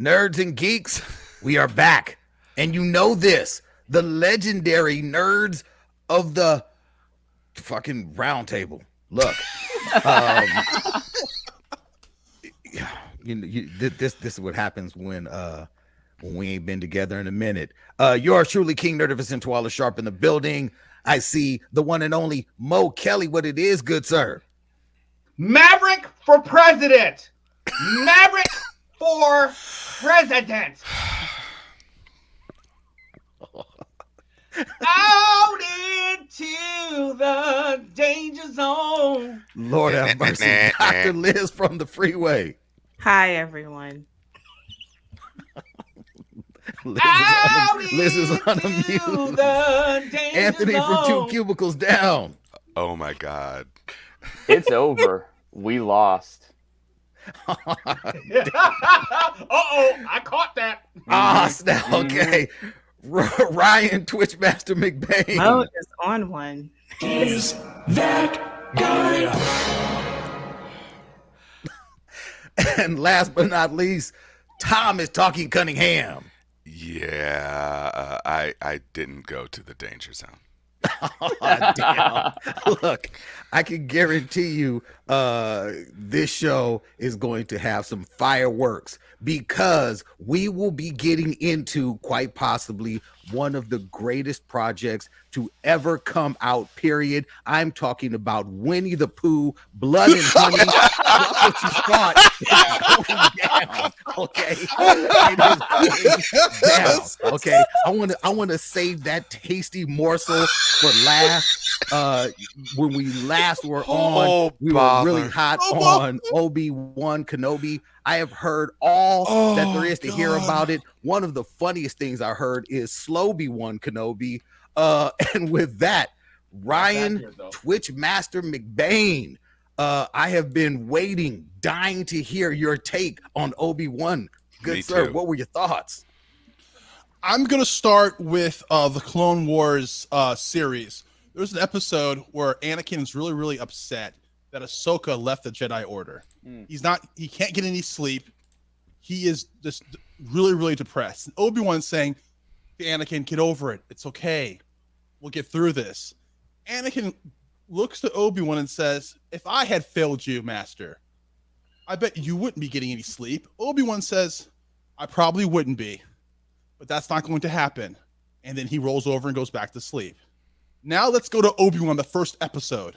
Nerds and geeks, we are back. And you know this, the legendary nerds of the fucking round table. Look, this is what happens when we ain't been together in a minute. Yours truly, King Nerdificent Twala Sharp in the building. I see the one and only Mo Kelly. What it is, good sir? Maverick for president. Maverick for president. Out into the danger zone. Lord have mercy. Dr. Liz from the freeway. Hi, everyone. Liz is on a mute. Anthony from Two Cubicles Down. Oh my God. It's over. We lost. Uh-oh, I caught that. Snap. Okay. Ryan, Twitch Master McBain. Mo is on one. Is that guy? And last but not least, Tom is talking Cunningham. Yeah, I didn't go to the danger zone. Damn. Look, I can guarantee you this show is going to have some fireworks because we will be getting into quite possibly one of the greatest projects to ever come out, period. I'm talking about Winnie the Pooh, Blood and Honey. What you thought is going down, okay? It is going down, okay? I want to save that tasty morsel for last. When we last were on, we were really hot on Obi-Wan Kenobi. I have heard all that there is to hear about it. One of the funniest things I heard is Sloby-Wan Kenobi. And with that, Ryan, Twitch Master McBain, I have been waiting, dying to hear your take on Obi-Wan. Good sir, what were your thoughts? I'm going to start with the Clone Wars series. There's an episode where Anakin is really, really upset that Ahsoka left the Jedi Order. He can't get any sleep. He is just really, really depressed. And Obi-Wan's saying to Anakin, get over it. It's okay. We'll get through this. Anakin looks to Obi-Wan and says, if I had failed you, Master, I bet you wouldn't be getting any sleep. Obi-Wan says, I probably wouldn't be, but that's not going to happen. And then he rolls over and goes back to sleep. Now let's go to Obi-Wan, the first episode.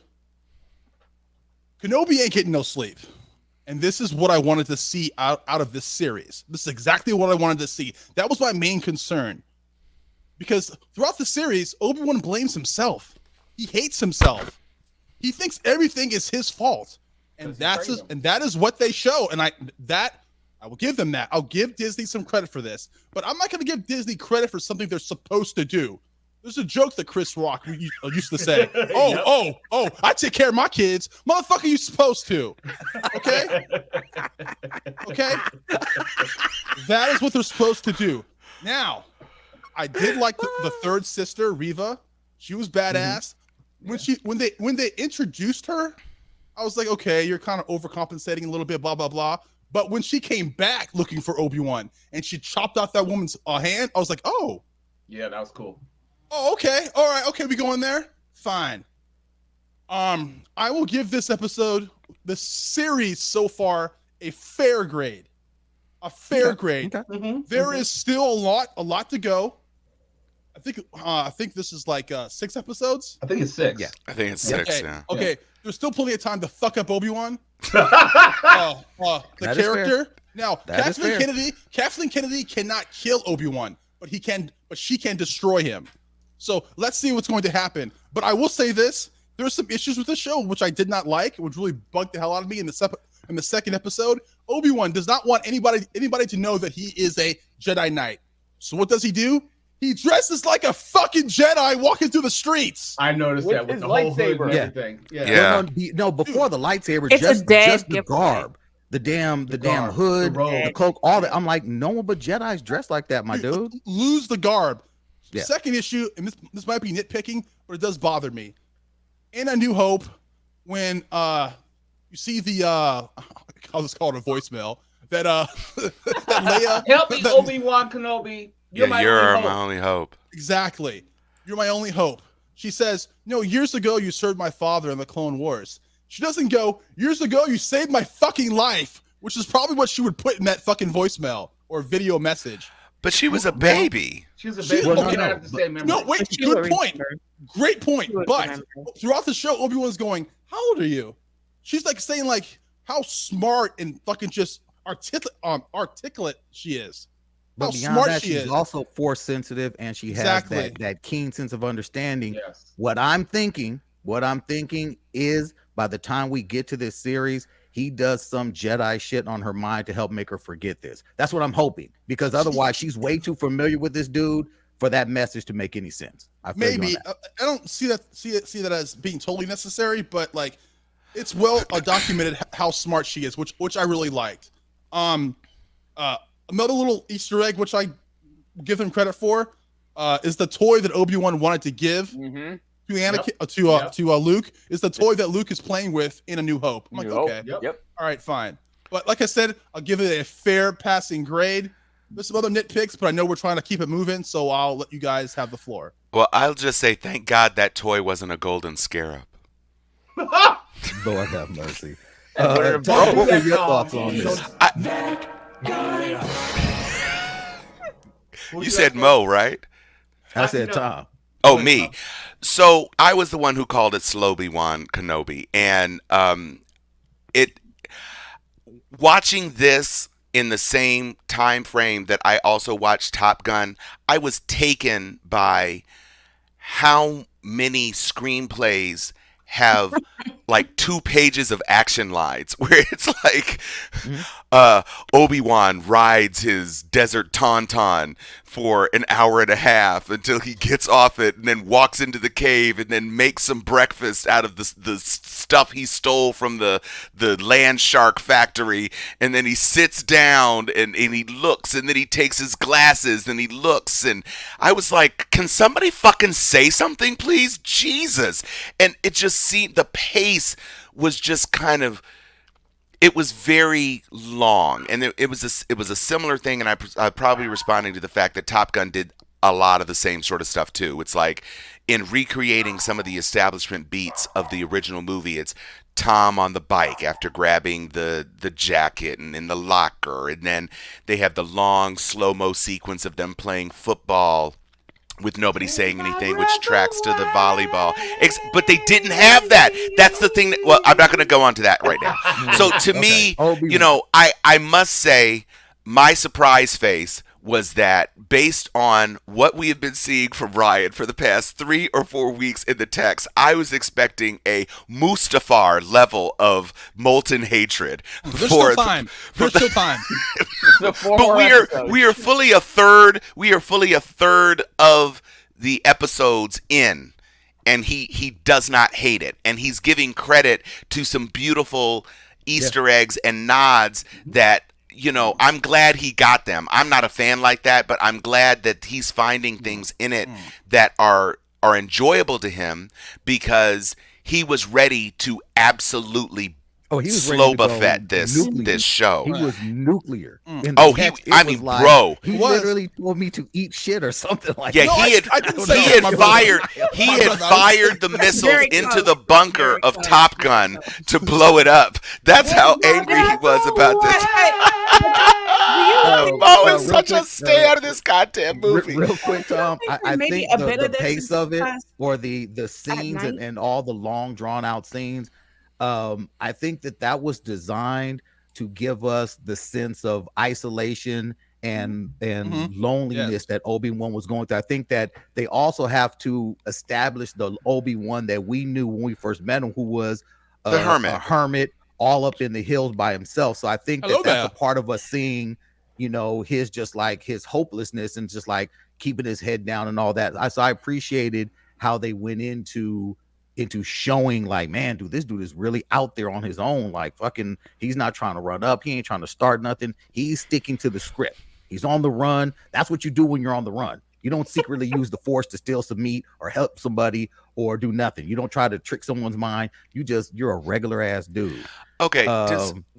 Kenobi ain't getting no sleep. And this is what I wanted to see out of this series. This is exactly what I wanted to see. That was my main concern. Because throughout the series, Obi-Wan blames himself. He hates himself. He thinks everything is his fault. And that is what they show. And I will give them that. I'll give Disney some credit for this. But I'm not going to give Disney credit for something they're supposed to do. There's a joke that Chris Rock used to say, I take care of my kids. Motherfucker, you supposed to. Okay? Okay? That is what they're supposed to do. Now, I did like the third sister, Reva. She was badass. When they introduced her, I was like, okay, you're kind of overcompensating a little bit, blah, blah, blah. But when she came back looking for Obi-Wan and she chopped off that woman's hand, I was like, oh. Yeah, that was cool. Oh, okay. All right. Okay, we going there? Fine. I will give this episode, the series so far, a fair grade. A fair grade. Okay. There is still a lot to go. I think this is like 6 episodes. I think it's 6. Yeah, I think it's 6. Yeah. Okay. There's still plenty of time to fuck up Obi-Wan. The that character. Now, Kathleen Kennedy cannot kill Obi-Wan, but she can destroy him. So let's see what's going to happen. But I will say this: there's some issues with the show which I did not like, which really bugged the hell out of me in the second episode. Obi-Wan does not want anybody to know that he is a Jedi Knight. So what does he do? He dresses like a fucking Jedi walking through the streets. I noticed that with the whole hood and everything. Yeah. No, before the lightsaber, It's just a dead the gift garb. The damn hood, the cloak, all that. I'm like, no one but Jedi's dressed like that, my dude. Lose the garb. Yeah. Second issue, and this might be nitpicking, but it does bother me. In A New Hope, when you see the I'll just call it a voicemail. that that Leia Help me, Obi-Wan Kenobi. You're my you're only my hope. only hope. Exactly. You're my only hope. She says, no, years ago you served my father in the Clone Wars. She doesn't go, years ago you saved my fucking life, which is probably what she would put in that fucking voicemail or video message. But she was a baby. She was a baby. Well, She no, didn't no, have the same memory. No, wait, But she good would point. remember. Great point. She would But remember. throughout the show, Obi-Wan's going, how old are you? She's like saying like how smart and fucking just articulate she is. How But beyond smart that, she she's is. also force sensitive, and she Exactly. has that keen sense of understanding. Yes. What I'm thinking is by the time we get to this series, he does some Jedi shit on her mind to help make her forget this. That's what I'm hoping, because otherwise she's way too familiar with this dude for that message to make any sense. I feel you on Maybe that. I don't see that as being totally necessary, but like it's well documented how smart she is, which I really liked. Another little Easter egg which I give them credit for is the toy that Obi-Wan wanted to give Mm-hmm. to Anakin Yep. to Luke is the toy that Luke is playing with in A New Hope. I'm like, okay, Yep. all right, fine. But like I said, I'll give it a fair passing grade. There's some other nitpicks, but I know we're trying to keep it moving, so I'll let you guys have the floor. Well, I'll just say thank God that toy wasn't a golden scarab. Lord have mercy. And what are- Tom, what were your thoughts on this? That guy. You said Mo, right? I said Tom. Oh, me. So I was the one who called it Sloby-Wan Kenobi, and it watching this in the same time frame that I also watched Top Gun, I was taken by how many screenplays have like 2 pages of action lines where it's like Obi-Wan rides his desert tauntaun for an hour and a half until he gets off it and then walks into the cave and then makes some breakfast out of the stuff he stole from the land shark factory, and then he sits down and he looks, and then he takes his glasses and he looks, and I was like, can somebody fucking say something, please? Jesus. And it just seemed, the pace was just kind of, it was very long, and it was a similar thing, and I probably responding to the fact that Top Gun did a lot of the same sort of stuff too. It's like in recreating some of the establishment beats of the original movie, it's Tom on the bike after grabbing the jacket and in the locker, and then they have the long slow-mo sequence of them playing football with nobody saying anything, which tracks to the volleyball. But they didn't have that. That's the thing that, well, I'm not going to go on to that right now. So to me, you know, I must say my surprise face was that based on what we have been seeing from Ryan for the past 3 or 4 weeks in the text, I was expecting a Mustafar level of molten hatred. There's still time. There's still time. But we are fully a third. We are fully a third of the episodes in, and he does not hate it, and he's giving credit to some beautiful Easter eggs and nods that, you know, I'm glad he got them. I'm not a fan like that, but I'm glad that he's finding things in it that are enjoyable to him, because he was ready to absolutely slow buffet this show. He was nuclear. Oh, bro, He literally told me to eat shit or something like yeah, that. he had fired the missiles into the bunker of Top Gun to blow it up. That's how angry he was about this. Mo is such a stay out of this goddamn movie. Real quick, Tom, I maybe think a bit the of this pace is of it, because or the scenes night- and all the long drawn out scenes, I think that was designed to give us the sense of isolation and loneliness that Obi-Wan was going through. I think that they also have to establish the Obi-Wan that we knew when we first met him, who was the hermit. A hermit all up in the hills by himself. So I think that's a part of us seeing, you know, his just like his hopelessness and just like keeping his head down and all that. So I appreciated how they went into showing like, man, dude, this dude is really out there on his own. Like fucking, he's not trying to run up. He ain't trying to start nothing. He's sticking to the script. He's on the run. That's what you do when you're on the run. You don't secretly use the Force to steal some meat or help somebody or do nothing. You don't try to trick someone's mind. You're a regular ass dude. Okay,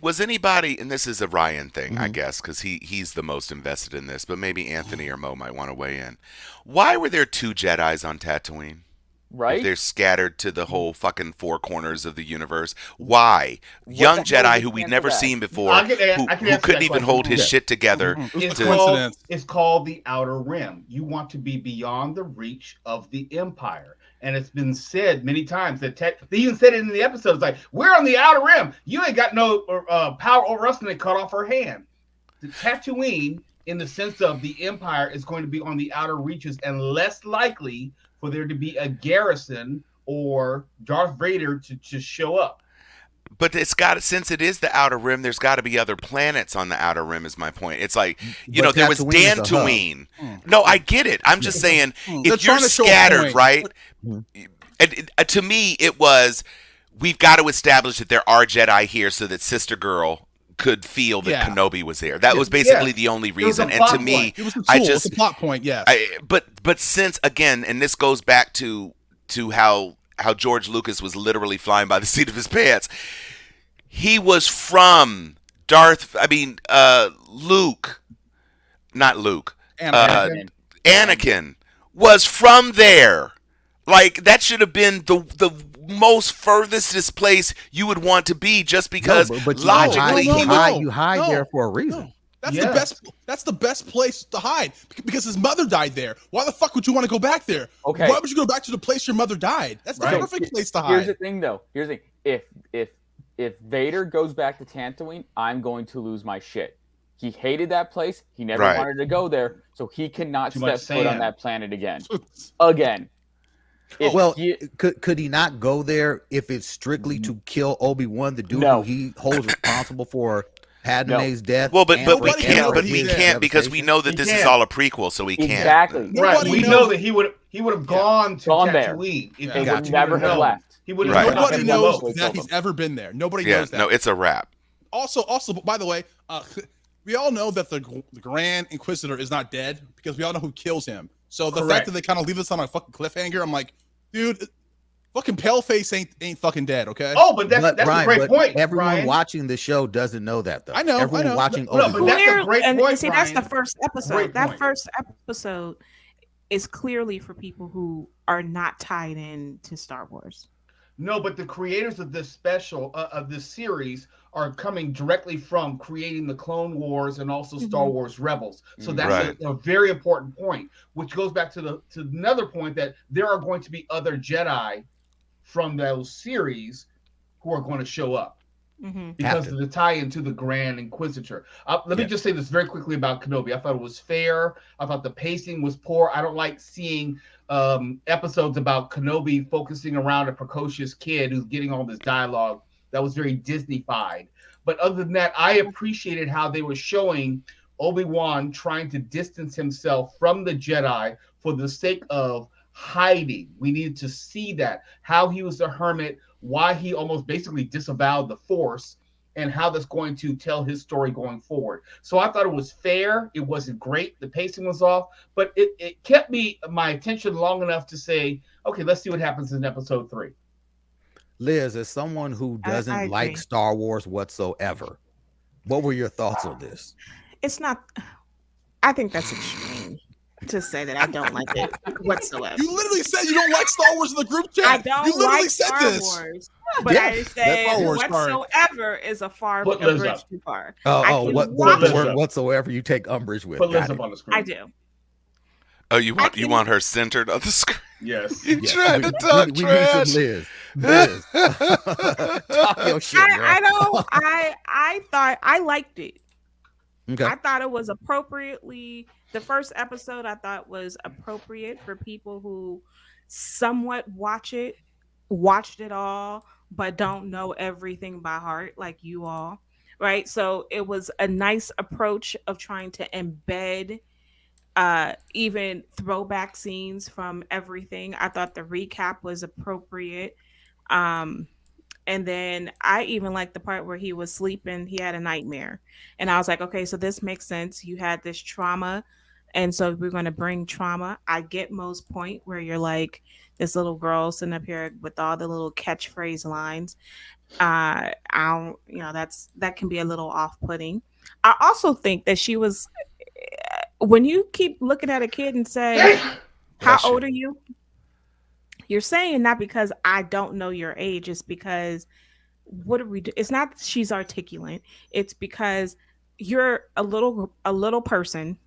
was anybody, and this is a Ryan thing, I Mhm. guess, because he's the most invested in this, but maybe Anthony or Mo might want to weigh in. Why were there 2 Jedis on Tatooine? Right? If they're scattered to the whole fucking 4 corners of the universe, why? What Young the hell Jedi is who the we'd answer never to that? seen before, I can who answer couldn't that even question. hold his Yeah. shit together. It was It's a called, coincidence. it's called the Outer Rim. You want to be beyond the reach of the Empire. And it's been said many times that they even said it in the episodes, like, we're on the Outer Rim. You ain't got no power over us, and they cut off her hand. The Tatooine, in the sense of the Empire, is going to be on the outer reaches and less likely for there to be a garrison or Darth Vader to show up. But since it is the Outer Rim, there's got to be other planets on the Outer Rim. Is my point. It's like, But there was Tatooine is a hub. Dantooine. No, I get it. I'm just saying, They're if you're trying to show a scattered, point. right? Mhm. And to me, it was, we've got to establish that there are Jedi here so that Sister Girl could feel that Yeah. Kenobi was there. That was basically Yeah. the only It was a reason. And plot to me, point. It was a tool. I It's just, a plot point. Yes. but since again, and this goes back to how George Lucas was literally flying by the seat of his pants. He was from Luke, not Luke. Anakin was from there. Like, that should have been the most furthest place you would want to be, just because but logically you hide there for a reason. That's Yeah. the best. That's the best place to hide because his mother died there. Why the fuck would you want to go back there? Okay. Why would you go back to the place your mother died? That's the Right. perfect place to Here's the hide. thing, though. Here's the thing. If Vader goes back to Tatooine, I'm going to lose my shit. He hated that place. He never Right. wanted to go there, so he cannot Too much step foot on sand. that planet again. Again. If Well, he- could he not go there if it's strictly to kill Obi-Wan, the dude No. who he holds responsible for Padme's death? Well, but and we for Nobody can't. knows But Anakin's we he's there. can't because we devastation? know that He this can't. is all a prequel, so we can't. exactly. Right. Nobody We knows- know that he would have gone to Gone there. Tatooine. If Yeah. He he would Gotcha. never have known. left. He would have Right. known Nobody that knows below. that he's ever been there. Nobody Yeah, knows that. no, it's a wrap. Also, by the way, we all know that the Grand Inquisitor is not dead because we all know who kills him. So the Correct. fact that they kind of leave us on a fucking cliffhanger, I'm like, dude, fucking Paleface ain't fucking dead, okay? Oh, but that's Ryan, a great but point. Everyone Ryan. watching the show doesn't know that, though. I know, Everyone I know. watching No, but Obi-Wan. that's a great and point, see, that's the Brian. first episode. Great That point. first episode is clearly for people who are not tied in to Star Wars. No, but the creators of this of this series are coming directly from creating the Clone Wars and also Star Mhm. Wars Rebels. So Mm. that's Right. a very important point, which goes back to another point that there are going to be other Jedi from those series who are going to show up Mm-hmm. because to. of the tie-in to the Grand Inquisitor. Let me Yeah. just say this very quickly about Kenobi. I thought it was fair. I thought the pacing was poor. I don't like seeing episodes about Kenobi focusing around a precocious kid who's getting all this dialogue. That was very Disney-fied. But other than that, I appreciated how they were showing Obi-Wan trying to distance himself from the Jedi for the sake of hiding. We needed to see that, how he was a hermit, why he almost basically disavowed the Force, and how that's going to tell his story going forward. So I thought it was fair. It wasn't great. The pacing was off, but it kept my attention long enough to say, okay, let's see what happens in episode 3. Liz, as someone who I doesn't agree. like Star Wars whatsoever, what were your thoughts on this? It's not. I think that's extreme to say that I don't like it whatsoever. You literally said you don't like Star Wars in the group chat. I don't You literally like said Star this. Wars, but Yeah, I that say Star Wars card. whatsoever is a far Put a Liz bridge up. too far. Oh, I oh can what watch the it. word whatsoever you take umbrage with. Put Liz Got up it. on the screen. I do. Oh, you I can- want her centered on the screen? Yes. You Yes, trying to talk we need trash? some Liz. Liz. Talk your shit, girl. I don't. I thought I liked it. Okay. I thought it was appropriately. The first episode I thought was appropriate for people who somewhat watched it all, but don't know everything by heart like you all, right? So it was a nice approach of trying to embed even throwback scenes from everything. I thought the recap was appropriate. And then I even liked the part where he was sleeping, he had a nightmare. And I was like, okay, so this makes sense. You had this trauma And so we're going to bring trauma. I get Mo's point where you're like this little girl sitting up here with all the little catchphrase lines. I don't, that can be a little off-putting. I also think that she was, when you keep looking at a kid and say, how old are you? You're saying not because I don't know your age. It's because what do we do? It's not that she's articulate. It's because you're a little person,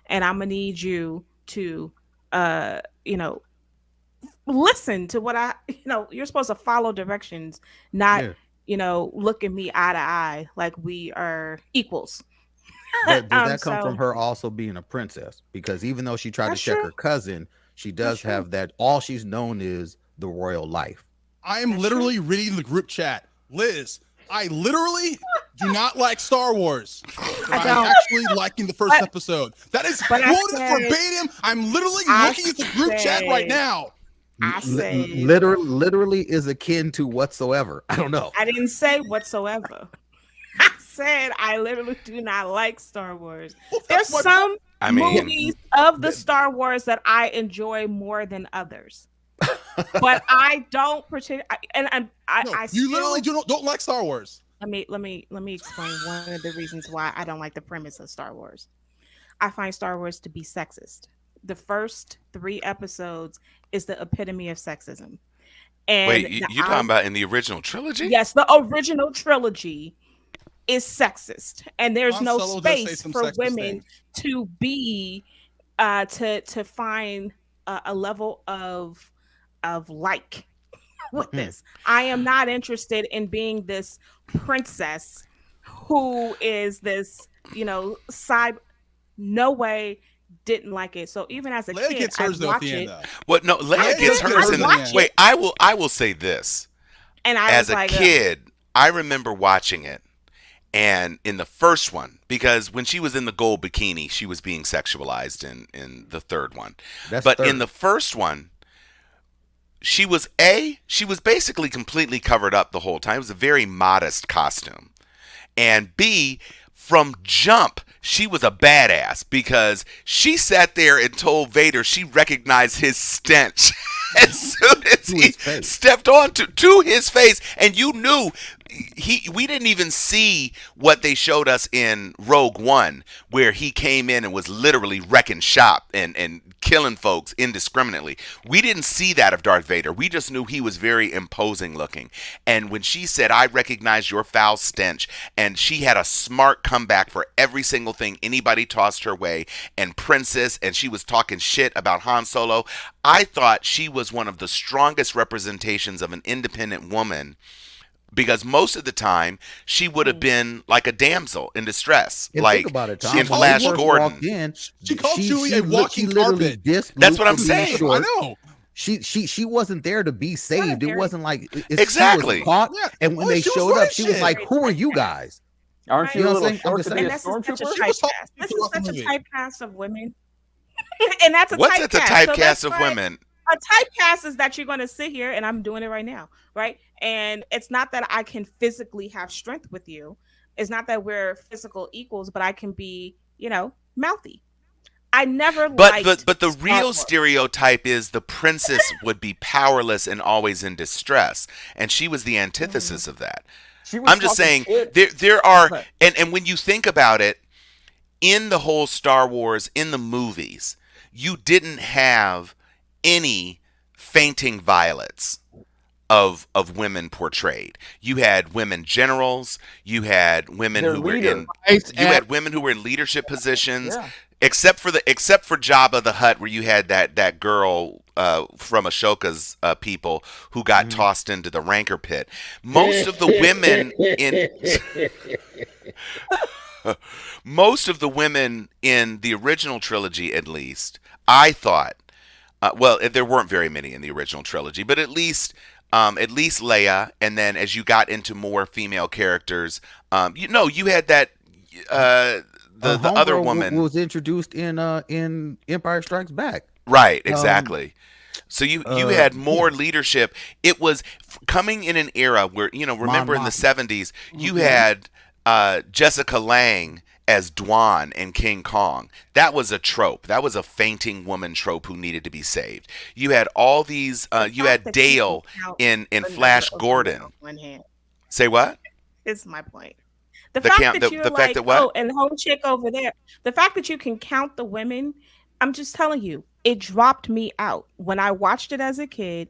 and I'm gonna need you to, listen to what you're supposed to follow directions, not, look at me eye to eye like we are equals. But does that come from her also being a princess? Because even though she tried to check her cousin, she does have that. All she's known is the royal life. I am literally reading the group chat. Liz, I literally do not like Star Wars. I'm actually liking the first episode. That is quoted verbatim. I'm literally looking at the group chat right now. I said literally is akin to whatsoever. I don't know. I didn't say whatsoever. I said I literally do not like Star Wars. There's some movies of the Star Wars that I enjoy more than others. But I don't pretend, you literally don't like Star Wars. Let me explain one of the reasons why I don't like the premise of Star Wars. I find Star Wars to be sexist. The first 3 episodes is the epitome of sexism. And wait, you talking about in the original trilogy? Yes, the original trilogy is sexist, and there's no space for women to be to find a level of with this. I am not interested in being this princess who is this, side. No way. Didn't like it. So even as a Leia kid, gets hers I watch at the end, it. What? No, Leia gets hers in the. Wait, I will say this. And as a kid, I remember watching it. And in the first one, because when she was in the gold bikini, she was being sexualized in the third one. In the first one, she was basically completely covered up the whole time. It was a very modest costume. And B, from jump, she was a badass because she sat there and told Vader she recognized his stench as soon as he stepped on to his face. And you knew we didn't even see what they showed us in Rogue One, where he came in and was literally wrecking shop and killing folks indiscriminately. We didn't see that of Darth Vader. We just knew he was very imposing looking. And when she said, I recognize your foul stench, and she had a smart comeback for every single thing anybody tossed her way, and princess, and she was talking shit about Han Solo, I thought she was one of the strongest representations of an independent woman. Because most of the time, she would have been like a damsel in distress, like in Flash Gordon. She called Chewie a walking carpet. That's what I'm saying. I know. She wasn't there to be saved. It wasn't like exactly. She was caught, and when they showed up, she was like, "Who are you guys?" Aren't you a little short to be a This is such stormtrooper? a typecast of women, and that's a what's typecast. It's a typecast of women. A typecast is that you're going to sit here, and I'm doing it right now, right? And it's not that I can physically have strength with you. It's not that we're physical equals, but I can be, mouthy. I never but the real stereotype is the princess would be powerless and always in distress, and she was the antithesis of that. I'm just saying there are, and when you think about it, in the whole Star Wars, in the movies, you didn't have any fainting violets of women portrayed. You had women generals. You had women who were in leadership positions. Yeah. Except for Jabba the Hutt, where you had that girl from Ashoka's people who got tossed into the rancor pit. Most of the women in the original trilogy, at least, I thought. There weren't very many in the original trilogy, but at least Leia, and then as you got into more female characters, you had that the other woman who was introduced in Empire Strikes Back. Right, exactly. So you had more leadership. It was coming in an era where remember in the 70s you had Jessica Lange as Dwan in King Kong. That was a trope. That was a fainting woman trope who needed to be saved. You had all these. You had Dale in Flash Gordon. One hand. Say what? Is my point. The The fact count- that the- you're the fact like, that what? oh, and home chick over there. The fact that you can count the women, I'm just telling you, it dropped me out when I watched it as a kid.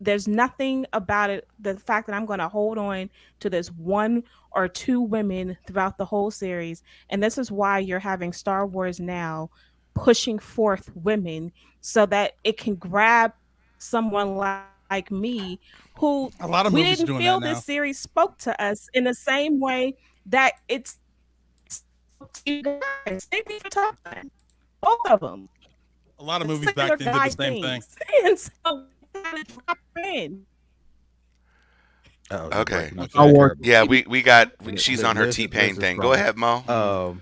There's nothing about it. The fact that I'm going to hold on to this one or two women throughout the whole series, and this is why you're having Star Wars now pushing forth women so that it can grab someone like me who A lot of we movies didn't doing feel that now. this series spoke to us in the same way that it's you guys. Same thing for Top Gun. Both of them. A lot of movies back then did the same thing. And so we gotta drop in. Oh, Okay. I'll work. Yeah, we got. She's This- on her this is- T-Pain this is thing. Go wrong. ahead, Mo.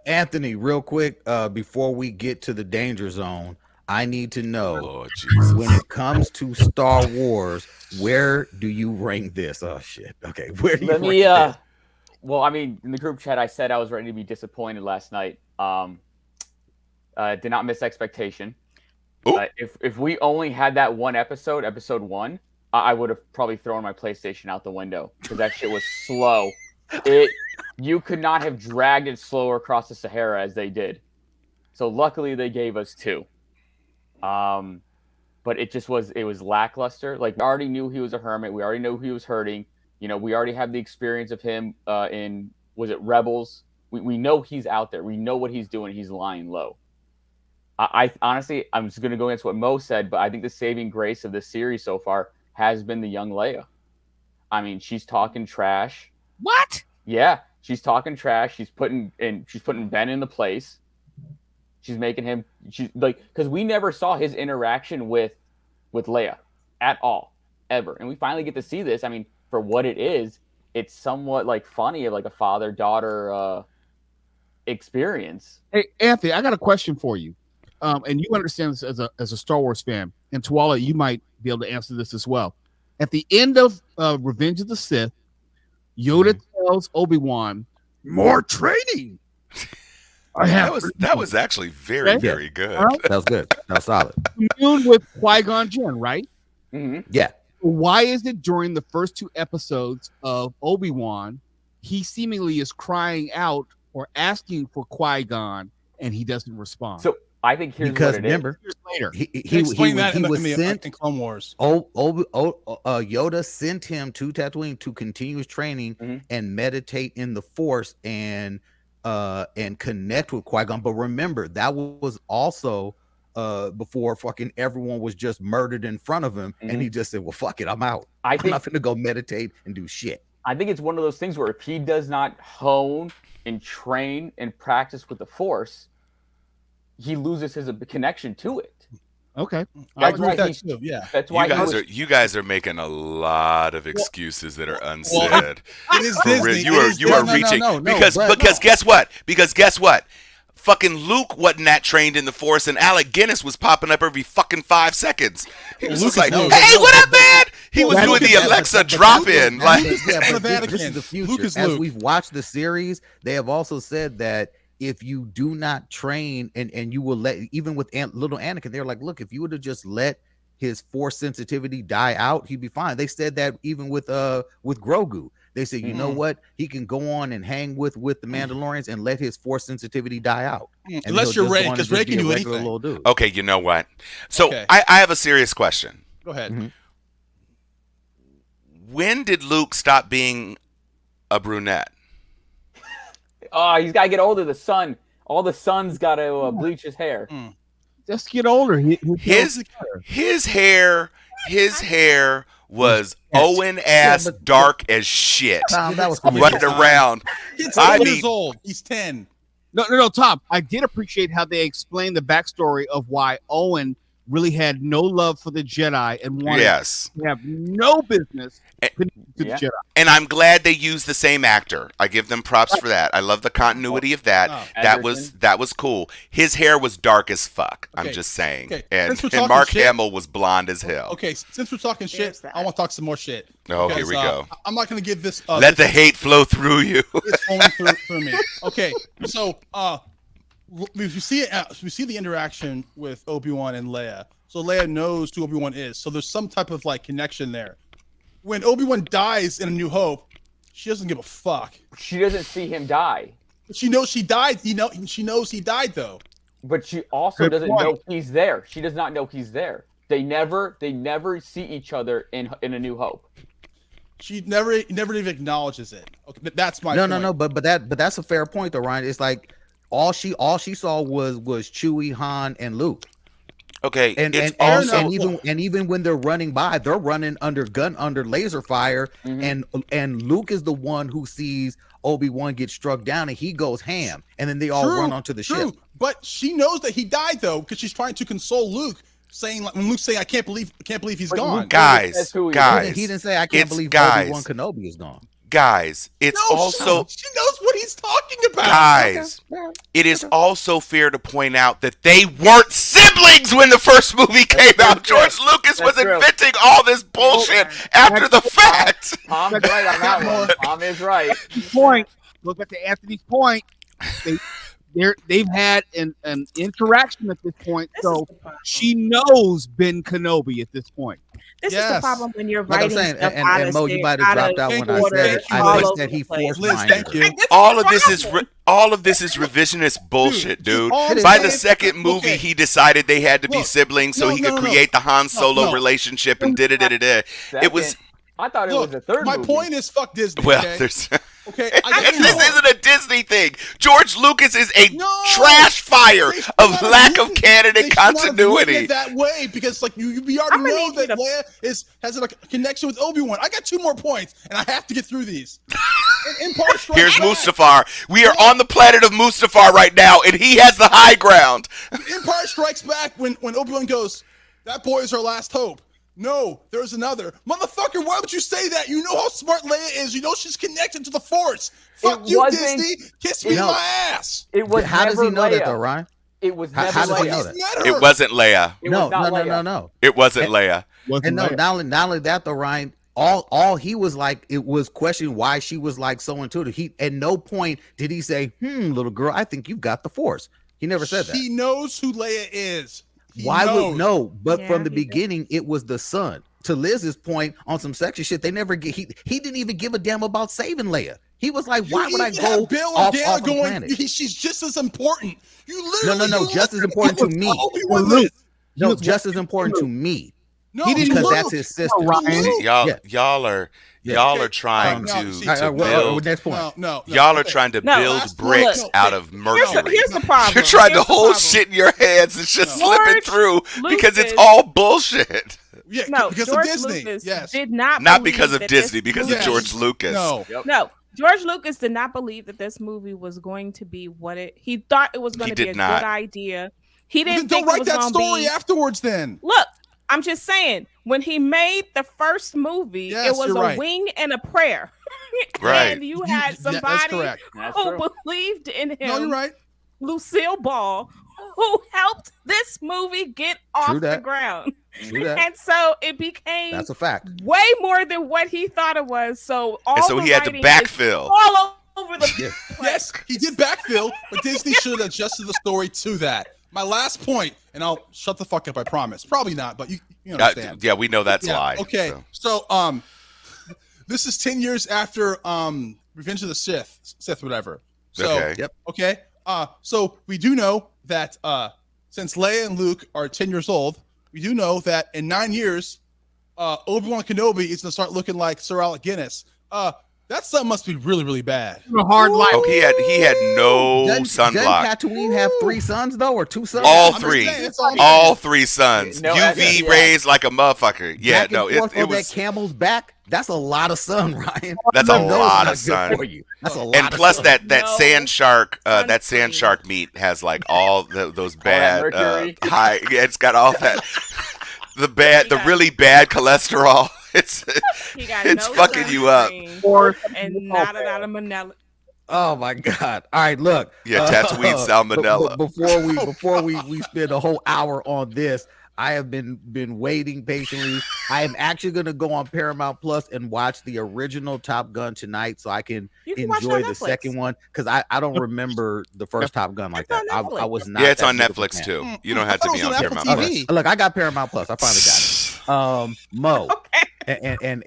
Anthony, real quick, before we get to the danger zone, I need to know Lord Jesus. when it comes to Star Wars, where do you rank this? Oh shit. Okay, where do you Let rank me. this? Well, I mean, in the group chat, I said I was ready to be disappointed last night. Did not miss expectation. Ooh. If we only had that one episode, episode 1, I would have probably thrown my PlayStation out the window because that shit was slow. You could not have dragged it slower across the Sahara as they did. So luckily they gave us 2. But it was lackluster. Like, we already knew he was a hermit. We already knew he was hurting. You know, we already have the experience of him in, was it Rebels? We know he's out there. We know what he's doing. He's lying low. I honestly, I'm just going to go against what Mo said, but I think the saving grace of this series so far has been the young Leia. I mean, she's talking trash. What? Yeah, she's talking trash. She's putting Ben in the place. She's making him. She's like, because we never saw his interaction with Leia at all, ever, and we finally get to see this. I mean, for what it is, it's somewhat like funny, like a father-daughter experience. Hey, Anthony, I got a question for you. And you understand this as a Star Wars fan. And Tuala, you might be able to answer this as well. At the end of Revenge of the Sith, Yoda tells Obi-Wan, "More training." That was actually very, Okay. very good. Alright. That was good. That was solid. Commune with Qui-Gon Jinn, right? Mm-hmm. Yeah. Why is it during the first 2 episodes of Obi-Wan, he seemingly is crying out or asking for Qui-Gon, and he doesn't respond? So I think here's Because what it remember, years later, he Explain that in was the sent. in Clone Wars. Yoda sent him to Tatooine to continue his training Mhm. and meditate in the Force and connect with Qui-Gon. But remember, that was also before fucking everyone was just murdered in front of him, and he just said, "Well, fuck it, I'm out. I I'm think not gonna go meditate and do shit." I think it's one of those things where if he does not hone and train and practice with the Force, he loses his connection to it. okay. I That's agree with why that too. Yeah. That's why You guys are making a lot of excuses that are unsaid. It is For real, Disney. you It are is you are Disney. reaching because guess what? Because guess what? Fucking Luke wasn't that trained in the Force, and Alec Guinness was popping up every fucking 5 seconds. He was just like, no, "Hey, no, what up, man?" He was Well, doing the but- Alexa but- drop in. Like, yeah, the but this is Vatican. the future. Luke is As Luke. we've watched the series, they have also said that if you do not train and you will let, even with little Anakin, they're like, look, if you would have just let his Force sensitivity die out, he'd be fine. They said that even with Grogu. They said, you know what, he can go on and hang with the Mandalorians and let his Force sensitivity die out. And Unless he'll you're just Rey, go on and because just Rey be can a do regular anything. little dude. okay, you know what? So Okay. I have a serious question. Go ahead. Mhm. When did Luke stop being a brunette? Oh, he's got to get older. All the sons got to bleach his hair. Just get older. His hair was Owen ass but- dark as shit. Tom, that was Running around. He's I 10 mean- years old. He's 10. No, Tom. I did appreciate how they explained the backstory of why Owen really had no love for the Jedi and wanted Yes. to have no business connected to the Yeah. Jedi. And I'm glad they used the same actor. I give them props for that. I love the continuity of that. Oh. That was cool. His hair was dark as fuck. I'm Okay. just saying. Okay. And, Since we're and talking Mark shit- Hamill was blonde as hell. Okay, since we're talking shit, There's that. I want to talk some more shit. Oh, Because, here we go. I'm not gonna give this. Let the hate flow through you. It's flowing through me. Okay, so we see the interaction with Obi-Wan and Leia. So Leia knows who Obi-Wan is. So there's some type of like connection there. When Obi-Wan dies in A New Hope, she doesn't give a fuck. She doesn't see him die, She knows she died. She knows he died though. but she also Good doesn't point. know he's there. She does not know he's there. They never see each other in A New Hope. She never even acknowledges it. Okay, that's my point. No. But that's a fair point though, Ryan. It's like all she saw was Chewie, Han, and Luke. Okay, And it's and, also and even when they're running by, they're running under laser fire, and Luke is the one who sees Obi-Wan get struck down, and he goes ham, and then they all run onto the ship. But she knows that he died though, because she's trying to console Luke, saying when Luke's saying, "I can't believe he's But gone." Luke guys, That's who he is. guys. He didn't say, "I can't It's believe guys. Obi-Wan Kenobi is gone." Guys, it's No, also she knows what he's talking about. guys. It is also fair to point out that they weren't siblings when the first movie came out. true. George Lucas was That's true. inventing all this bullshit after the fact. Tom's right on that one. Tom is right. Point. Look back to Anthony's point. They've had an interaction at this point, This so is the problem. she knows Ben Kenobi at this point. This is Yes. the problem when you're Like I'm writing saying, stuff and, out and of Mo, you state- might have out dropped of out when I order, said all I over said he the place. forced Liz, minded thank her. you. Like, this All the of this is problem. all of this is revisionist bullshit, dude. all I'm By the saying- second movie, okay. he decided they had to be Look, siblings so no, he no, could no, create the Han Solo no. relationship and did it. It was Second, I thought it Look, was the third my movie. point is, fuck Disney. well, okay? there's. Okay, I get This you. isn't a Disney thing. George Lucas is a No! trash fire They should of not have lack of written- they canon should not have written continuity. it that way, because like we already I'm gonna know need you that to- Leia has like a connection with Obi-Wan. I got 2 more points, and I have to get through these. Empire Strikes Here's Back. Mustafar. We are on the planet of Mustafar right now, and he has the high ground. Empire Strikes Back when Obi-Wan goes, "That boy is our last hope." No, there's another. Motherfucker, why would you say that? You know how smart Leia is. You know she's connected to the Force. Fuck you, wasn't- Disney. Kiss me in No. my ass. It was How does never he know Leia. that though, Ryan? It was How- never how does he Leia. know that? He's met her. It wasn't Leia. It No, was not Leia. no. It wasn't Leia. And no, not only that though, Ryan. All he was like, it was questioning why she was like so intuitive. He at no point did he say, little girl, I think you've got the Force. He never said that. He knows who Leia is. He Why knows. would no? But Yeah, from the he did. beginning, it was the son. To Liz's point on some sexy shit, they never get. He didn't even give a damn about saving Leia. He was like, You why would I even go have Bill off and Dana the going? planet? She's just as important. You No, literally, just as important to me. Obi-Wan Luke. is. No, was just as important to me No, He didn't because Luke. that's his sister. Ryan. Luke. Y'all, Yeah. y'all Okay. are trying No, to, see, to build. Next point. No. Y'all are Okay. trying to No, build last- bricks look, out of Here's mercury. the problem. You're trying to Here's the hold problem. shit in your hands and just No. slip it George through because it's Lucas- all bullshit. Yeah, No, because George of Disney. Lucas Yes. did not Not believe because of that this Disney, because movie- of George Lucas. No. No, George Lucas did not believe that this movie was going to be what it. He thought it was going He to be did a not. good idea. He Then didn't don't think it write was that going story to be. afterwards. Then. Look, I'm just saying. When he made the first movie, Yes, it was you're a right. wing and a prayer. Right. And you Yeah, had that's somebody correct. That's who true. believed in him. No, you're right. Lucille Ball, who helped this movie get off True the that. ground. True that. And so it became That's a fact. way more than what he thought it was. So all And so the he had to writing is backfill. all over the Yeah. Yes, he did backfill, but Disney should have adjusted the story to that. My last point, and I'll shut the fuck up. I promise. Probably not, but you understand. Yeah, we know that's a Yeah, lie. okay, so this is 10 years after Revenge of the Sith, whatever. So Okay. Yep. okay, so we do know that since Leia and Luke are 10 years old, we do know that in 9 years, Obi-Wan Kenobi is gonna start looking like Sir Alec Guinness. That sun must be really, really bad. A hard life. Oh, he had no Doesn't sunblock. Tatooine have 3 suns though, or 2 suns? All I'm just three. saying, it's all- All 3 suns. No, UV yeah. rays like a motherfucker. Yeah, Back no, and forth it on was. that camel's back. That's a lot of sun, Ryan. That's a You know lot it's of not good sun. for you. That's a lot. And plus of sun. that No. sand shark, that sand Sunscreen. shark meat has like all those that bad mercury. high. Yeah, it's got all that the got- really bad cholesterol. It's He got It's no fucking you up. sunscreen Or and not a lot of Manila. Oh my God! All right, look. Yeah, Tatooine salmonella. Before we spend a whole hour on this, I have been waiting patiently. I am actually going to go on Paramount Plus and watch the original Top Gun tonight, so I can You can watch it enjoy on the Netflix. second one, because I don't remember the first Top Gun like that. It's on I Netflix. was not. Yeah, it's that on big of a Netflix fan. too. You don't have I to thought be it on was on Paramount Apple Plus. TV. Look, I got Paramount Plus. I finally got it. Mo, Okay. and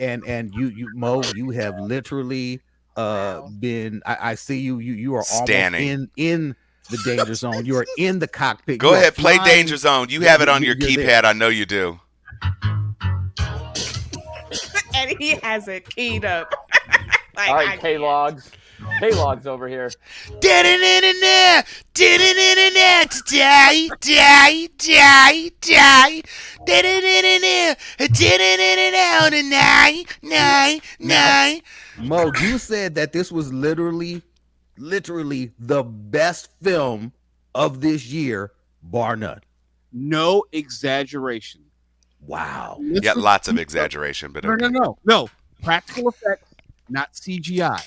you Mo, you have literally been. I see you are almost Standing. in the danger zone. You are in the cockpit. Go You are ahead, play flying. Danger Zone. You have it on your You're keypad. there. I know you do. And he has it keyed up. Like, All I right, can't. K-Logs. K-Logs over here. Mo, you said that this was literally the best film of this year, bar none. No exaggeration. Wow. Yeah, lots of exaggeration, but okay. No. Practical effects, not CGI.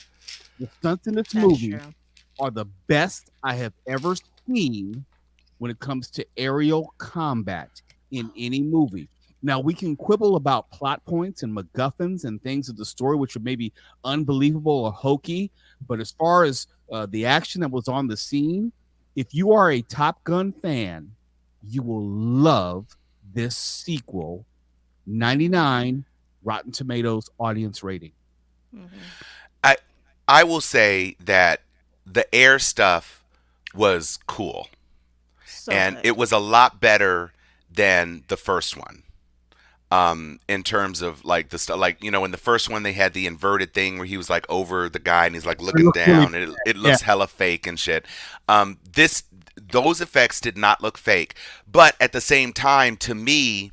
The stunts in this That's movie true. are the best I have ever seen when it comes to aerial combat in any movie. Now, we can quibble about plot points and MacGuffins and things of the story, which are maybe unbelievable or hokey. But as far as the action that was on the scene, if you are a Top Gun fan, you will love this sequel. 99 Rotten Tomatoes audience rating. Mhm. I will say that the air stuff was cool, So and good. it was a lot better than the first one. In terms of like the stuff, like, you know, in the first one they had the inverted thing where he was like over the guy and he's like looking looked down, really and it looks hella fake and shit. Those effects did not look fake, but at the same time, to me,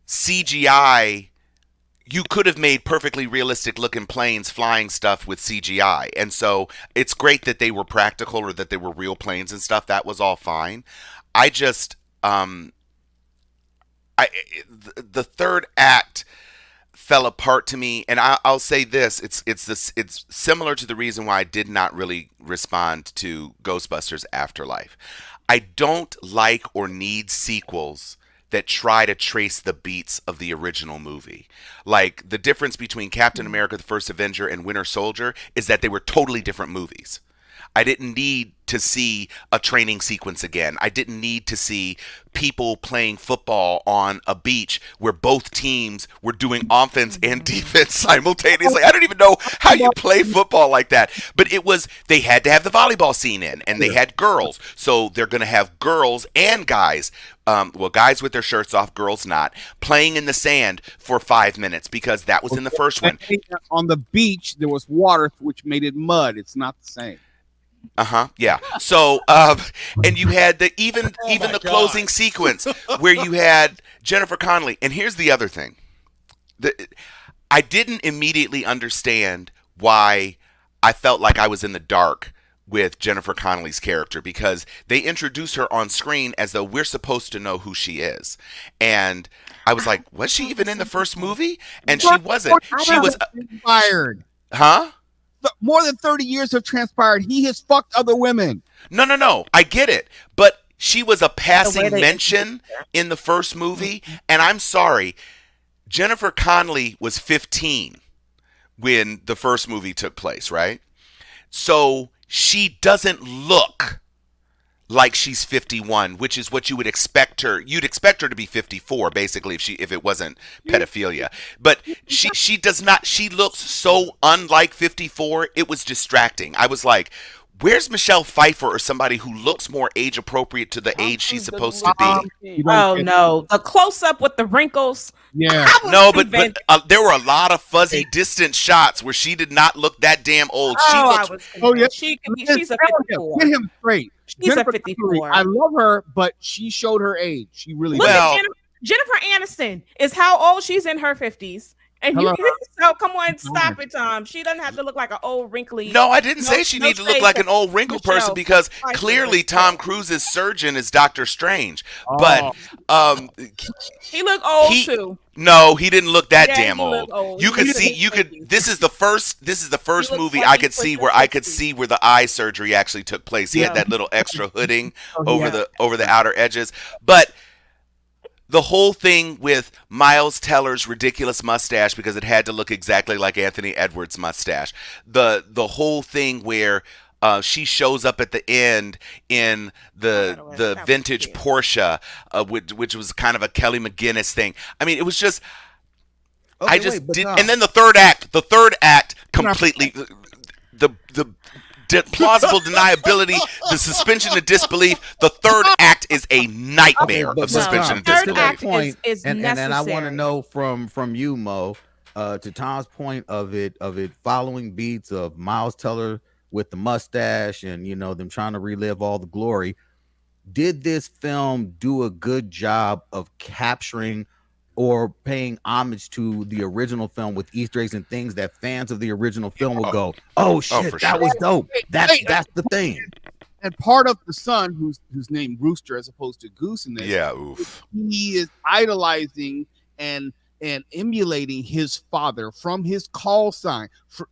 CGI, you could have made perfectly realistic looking planes flying stuff with CGI. And so it's great that they were practical or that they were real planes and stuff. That was all fine. I just, the third act fell apart to me. And I'll say this, it's similar to the reason why I did not really respond to Ghostbusters Afterlife. I don't like or need sequels that try to trace the beats of the original movie. Like, the difference between Captain America, the First Avenger, and Winter Soldier is that they were totally different movies. I didn't need to see a training sequence again. I didn't need to see people playing football on a beach where both teams were doing offense and defense simultaneously. I don't even know how you play football like that. But they had to have the volleyball scene in, and they had girls. So they're going to have girls and guys, guys with their shirts off, girls not, playing in the sand for 5 minutes, because that was in the first one. On the beach, there was water, which made it mud. It's not the same. Yeah. So, and you had even the closing sequence where you had Jennifer Connelly. And here's the other thing. I didn't immediately understand why I felt like I was in the dark with Jennifer Connelly's character, because they introduce her on screen as though we're supposed to know who she is. And I was like, was she even in the first movie? And she wasn't. She was inspired. Huh? More than 30 years have transpired. He has fucked other women. No. I get it. But she was a passing mention in the first movie. And I'm sorry, Jennifer Connelly was 15 when the first movie took place, right? So she doesn't look like she's 51, which is what you would expect her. You'd expect her to be 54, basically, if it wasn't pedophilia. But she does not. She looks so unlike 54. It was distracting. I was like, Where's Michelle Pfeiffer or somebody who looks more age appropriate to the age she's supposed to be? You don't Oh get- no, the close up with the wrinkles. Yeah. I was No, but convinced- there were a lot of fuzzy, distant shots where she did not look that damn old. She I looked. was Oh, yeah. convinced. She's a 54. Get him straight. She's a Jennifer 54. Connelly, I love her, but she showed her age. She really Look did. Well- at Jennifer Aniston is how old? She's in her 50s. And Hello. so come on, stop it, Tom. She doesn't have to look like an old wrinkly. No, I didn't No- say she no needed to look shade like to an old wrinkled person Michelle because Pfeiffer, clearly but Tom still. Cruise's surgeon is Doctor Strange. Oh. But He looked old He- too. no, he didn't look that Yeah, damn he old. looked old. You He could looked see. like You could. 50s. This is the first looked movie I could 20, see where I could 50s. see where the eye surgery actually took place. He had Yeah. that little extra hooding Oh, yeah. over the outer edges, but. The whole thing with Miles Teller's ridiculous mustache because it had to look exactly like Anthony Edwards' mustache. The whole thing where she shows up at the end in the That was vintage cute. Porsche, which was kind of a Kelly McGinnis thing. I mean, it was just I just wait, but did, Tom, and then the third act completely the plausible deniability, the suspension of disbelief. The third act is a nightmare Okay, but of suspension of third to disbelief. that act point, is and I want to necessary. know from you, Mo, to Tom's point of it following beats of Miles Teller with the mustache and them trying to relive all the glory. Did this film do a good job of capturing or paying homage to the original film with Easter eggs and things that fans of the original film will go, "Oh shit, for that sure. was dope." That's Hey, the thing. And part of the son, who's named Rooster as opposed to Goose in this, Yeah, oof. he is idolizing and emulating his father, from his call sign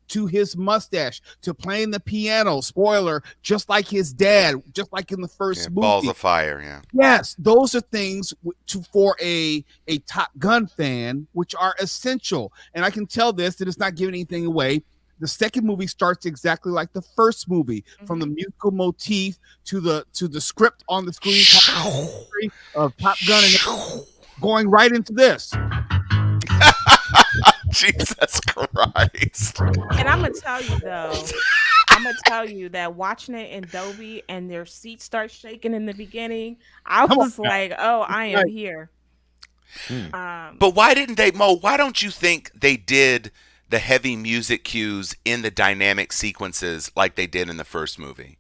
to his mustache to playing the piano. Spoiler, just like his dad, just like in the first Yeah, movie. balls of fire. Yeah. Yes, those are things for a Top Gun fan, which are essential. And I can tell this that it's not giving anything away. The second movie starts exactly like the first movie, from the musical motif to the script on the screen of Top Gun, and going right into this. Jesus Christ. And I'm gonna tell you though, that watching it in Dolby and their seats start shaking in the beginning, I Come on was like, "Oh, I am here." But why didn't they, Mo? Why don't you think they did the heavy music cues in the dynamic sequences like they did in the first movie?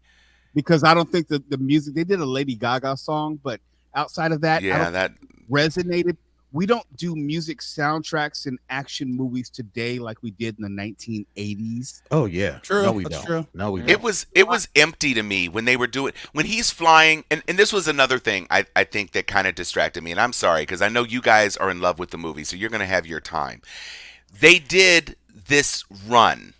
Because I don't think that the music, they did a Lady Gaga song, but outside of that, I Yeah, don't that. resonated. We don't do music soundtracks in action movies today like we did in the 1980s. Oh yeah, True, No, we that's don't. true. No, we don't. It was empty to me when they were doing when he's flying, and this was another thing I think that kind of distracted me. And I'm sorry because I know you guys are in love with the movie, so you're gonna have your time. They did this run.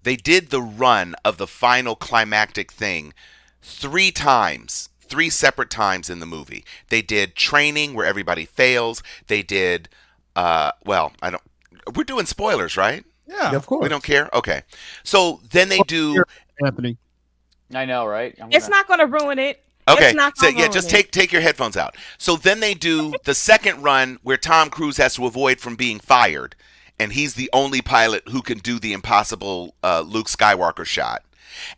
They did the run of the final climactic thing 3 times. 3 separate times in the movie. They did training where everybody fails. They did we're doing spoilers, right? Yeah. of course. We don't care? Okay. So then they do Anthony, I know, right? It's not gonna ruin it. Okay. It's not So gonna yeah, ruin just it. take your headphones out. So then they do the second run where Tom Cruise has to avoid from being fired, and he's the only pilot who can do the impossible Luke Skywalker shot.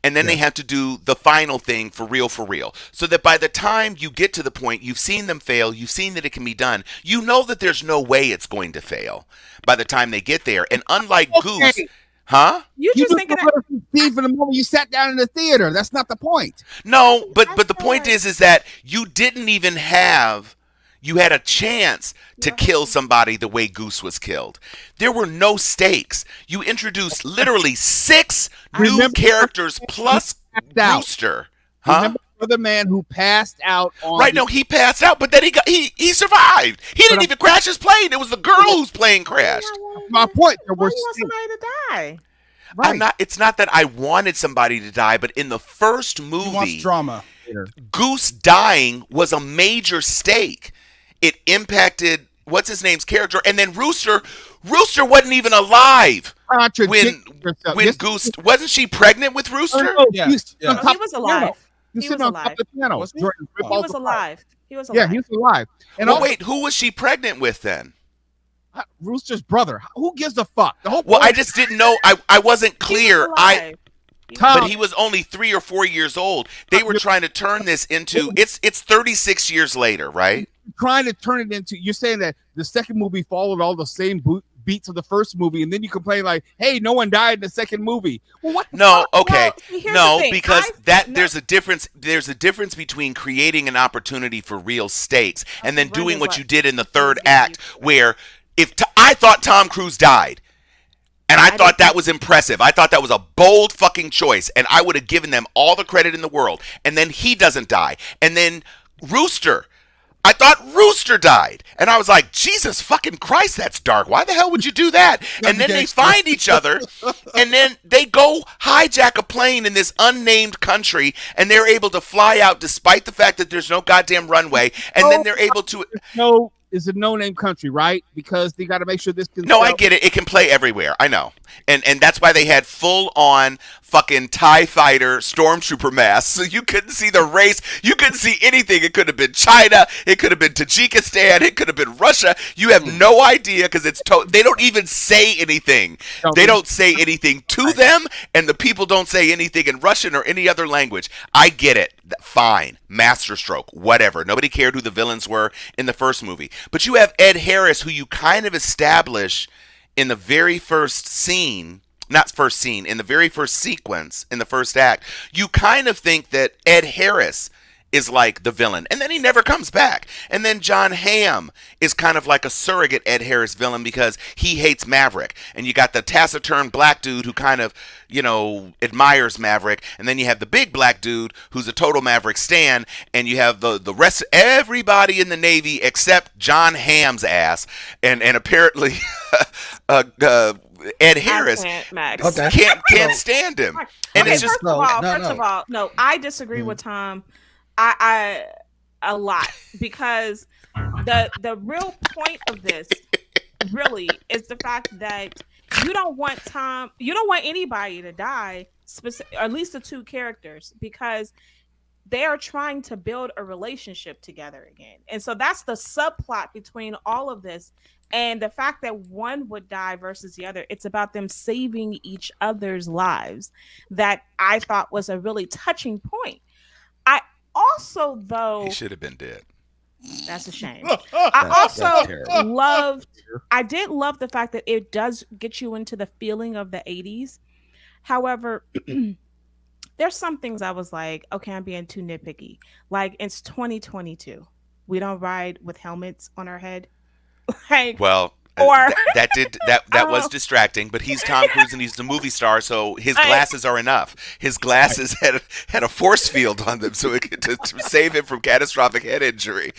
And then they have to do the final thing for real, so that by the time you get to the point, you've seen them fail, you've seen that it can be done, you know that there's no way it's going to fail by the time they get there. And unlike Goose, huh? You you just thinking that see from the moment you sat down in the theater. That's not the point. No, but I the feel point like- is that you didn't even have. You had a chance to kill somebody the way Goose was killed. There were no stakes. You introduced literally 6 new Remember- characters plus out. Rooster. Huh? Remember the man who passed out on Right, no, he passed out, but then he survived. He didn't even crash his plane. It was the girl whose plane crashed. my point. There Why were you want stakes. somebody to die? Right. It's not that I wanted somebody to die, but in the first He wants movie, drama. Goose dying was a major stake. It impacted what's his name's character, and then Rooster wasn't even alive when yourself. when Yes, Goose wasn't she pregnant with Rooster? no, Yeah, you sit yeah. on No, top he was of the piano. alive. You He sit was on top alive. of the piano. Was he? Jordan, rip Oh. He all was the- alive. He was Yeah, alive. he was alive. And Well, also, wait, who was she pregnant with then? Rooster's brother. Who gives a fuck? The whole Well, point I just didn't know. I wasn't He was clear. alive. Tom, But he was only 3 or 4 years old. They were trying to turn this into it's 36 years later, right? trying to turn it into. You're saying that the second movie followed all the same beats of the first movie, and then you complain like, "Hey, no one died in the second movie." Well, what? No, okay. Well, here's No, the thing. because there's a difference. There's a difference between creating an opportunity for real stakes and then doing what you did in the third act, where I thought Tom Cruise died. And I thought that was impressive. I thought that was a bold fucking choice. And I would have given them all the credit in the world. And then he doesn't die. And then Rooster. I thought Rooster died. And I was like, Jesus fucking Christ, that's dark. Why the hell would you do that? And then they find each other. And then they go hijack a plane in this unnamed country. And they're able to fly out despite the fact that there's no goddamn runway. And then they're able to... No. Is a no-name country, right? Because they got to make sure this can. No, I get it. It can play everywhere. I know, and that's why they had full-on fucking TIE fighter stormtrooper masks, so you couldn't see the race. You couldn't see anything. It could have been China. It could have been Tajikistan. It could have been Russia. You have no idea because it's they don't even say anything. They don't say anything to them, and the people don't say anything in Russian or any other language. I get it. Fine. Masterstroke. Whatever. Nobody cared who the villains were in the first movie. But you have Ed Harris, who you kind of establish in the very first scene, not first scene, in the very first sequence, in the first act. You kind of think that Ed Harris is like the villain, and then he never comes back. And then John Hamm is kind of like a surrogate Ed Harris villain because he hates Maverick. And you got the taciturn black dude who kind of, admires Maverick, and then you have the big black dude who's a total Maverick stan, and you have the rest, everybody in the Navy except John Hamm's ass, and apparently Ed Harris can't stand him. And it's just first of all, no, I disagree with Tom. I a lot, because the real point of this really is the fact that you don't want anybody to die, or at least the two characters, because they are trying to build a relationship together again. And so that's the subplot between all of this. And the fact that one would die versus the other, it's about them saving each other's lives, that I thought was a really touching point. I also, though, he should have been dead. That's a shame. I did love the fact that it does get you into the feeling of the 80s. However, there's some things I was like, okay, I'm being too nitpicky. Like, it's 2022. We don't ride with helmets on our head. Like, well, that was distracting, but he's Tom Cruise and he's the movie star, so his glasses are enough. His glasses had a force field on them, so it could to save him from catastrophic head injury.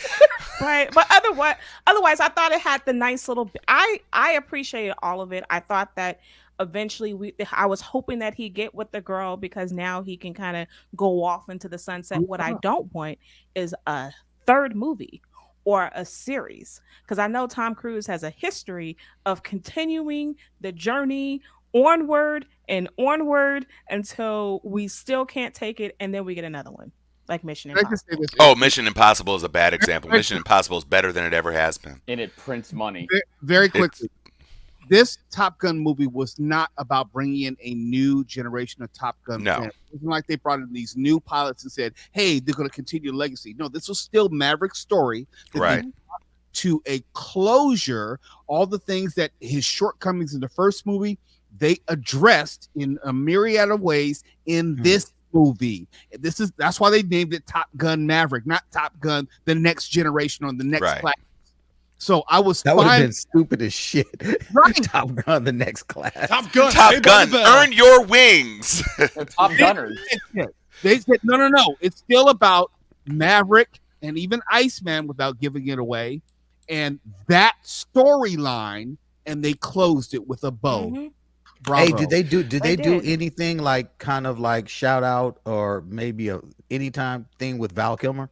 Right, but otherwise, I thought it had the nice little. I appreciated all of it. I thought that eventually I was hoping that he'd get with the girl, because now he can kind of go off into the sunset. What I don't want is a third movie or a series, because I know Tom Cruise has a history of continuing the journey onward and onward until we still can't take it, and then we get another one, like Mission Impossible. Oh, Mission Impossible is a bad example. Mission Impossible is better than it ever has been. And it prints money. Very quickly. This Top Gun movie was not about bringing in a new generation of Top Gun fans. It wasn't like they brought in these new pilots and said, hey, they're going to continue the legacy. No, this was still Maverick's story. Right. To a closure, all the things that his shortcomings in the first movie, they addressed in a myriad of ways in this movie. That's why they named it Top Gun Maverick, not Top Gun the next generation or the next class. So I was that would have been stupid as shit. Right. Top Gun, the next class. Top Gun, earn your wings. Top Gunners. They said no. It's still about Maverick and even Iceman, without giving it away, and that storyline, and they closed it with a bow. Mm-hmm. Bravo. Hey, did they do anything like kind of like shout out or maybe a anytime thing with Val Kilmer?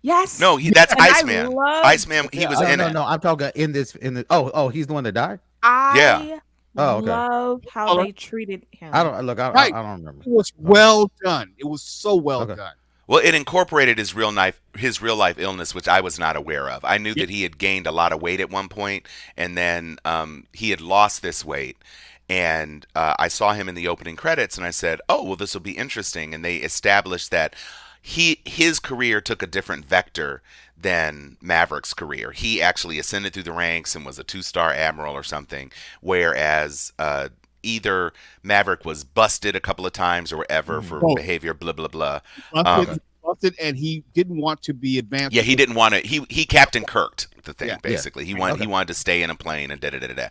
Yes. No, that's Iceman. Iceman, he was in it. No, I'm talking in this. He's the one that died? I love how they treated him. I don't remember. It was well done. It was so well done. Well, it incorporated his real life illness, which I was not aware of. I knew that he had gained a lot of weight at one point, and then he had lost this weight. and I saw him in the opening credits, and I said, "Oh, well, this will be interesting." And they established that his career took a different vector than Maverick's career. He actually ascended through the ranks and was a 2-star admiral or something, whereas either Maverick was busted a couple of times or whatever for behavior, blah blah blah. Busted, and he didn't want to be advanced. Yeah, he didn't want to. He Captain Kirk'd the thing basically. He wanted to stay in a plane and da da da da.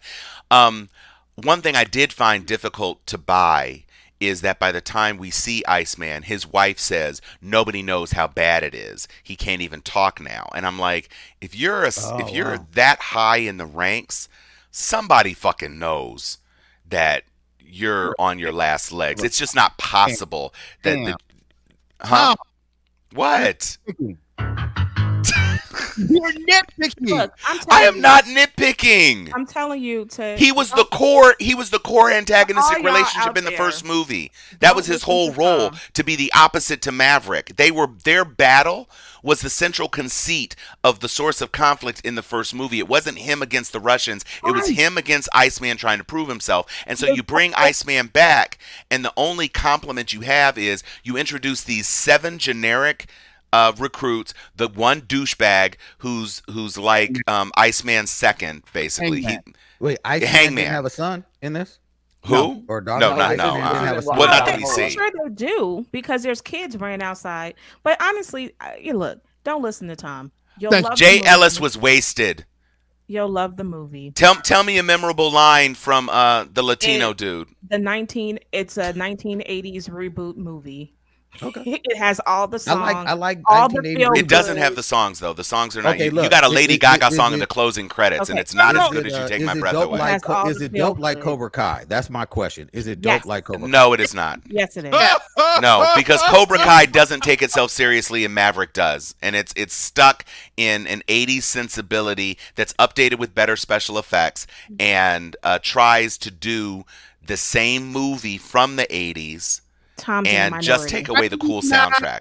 One thing I did find difficult to buy is that by the time we see Iceman, his wife says nobody knows how bad it is. He can't even talk now. And I'm like, if you're that high in the ranks, somebody fucking knows that you're on your last legs. It's just not possible that huh? What? You're nitpicking. Look, I am not nitpicking. I'm telling you He was the core antagonistic relationship in the first movie. That was his whole role, to be the opposite to Maverick. Their battle was the central conceit of the source of conflict in the first movie. It wasn't him against the Russians. It was him against Iceman trying to prove himself. And so you bring Iceman back, and the only compliment you have is you introduce these 7 generic recruits, the one douchebag who's like Iceman's second, basically. Wait, Iceman didn't have a son in this? Who? No, or daughter? No. Well, not that we see. I'm sure they do, because there's kids running outside. But honestly, you look, don't listen to Tom. Jay Ellis was wasted. You'll love the movie. Tell me a memorable line from the Latino dude. It's a 1980s reboot movie. Okay. It has all the songs. I like all the 1980. It doesn't have the songs though. The songs are not. Okay, you look, got a Lady Gaga song in it- the closing credits, and Okay. it's not No, as good as You Take My Breath dope Away. Is it dope like Cobra Kai? That's my question. Is it dope Yes. like Cobra Kai? No, it is not. Yes, it is. No, because Cobra Kai doesn't take itself seriously, and Maverick does, and it's stuck in an 80s sensibility that's updated with better special effects, and tries to do the same movie from the 80s. Tom's and just take away the cool soundtrack.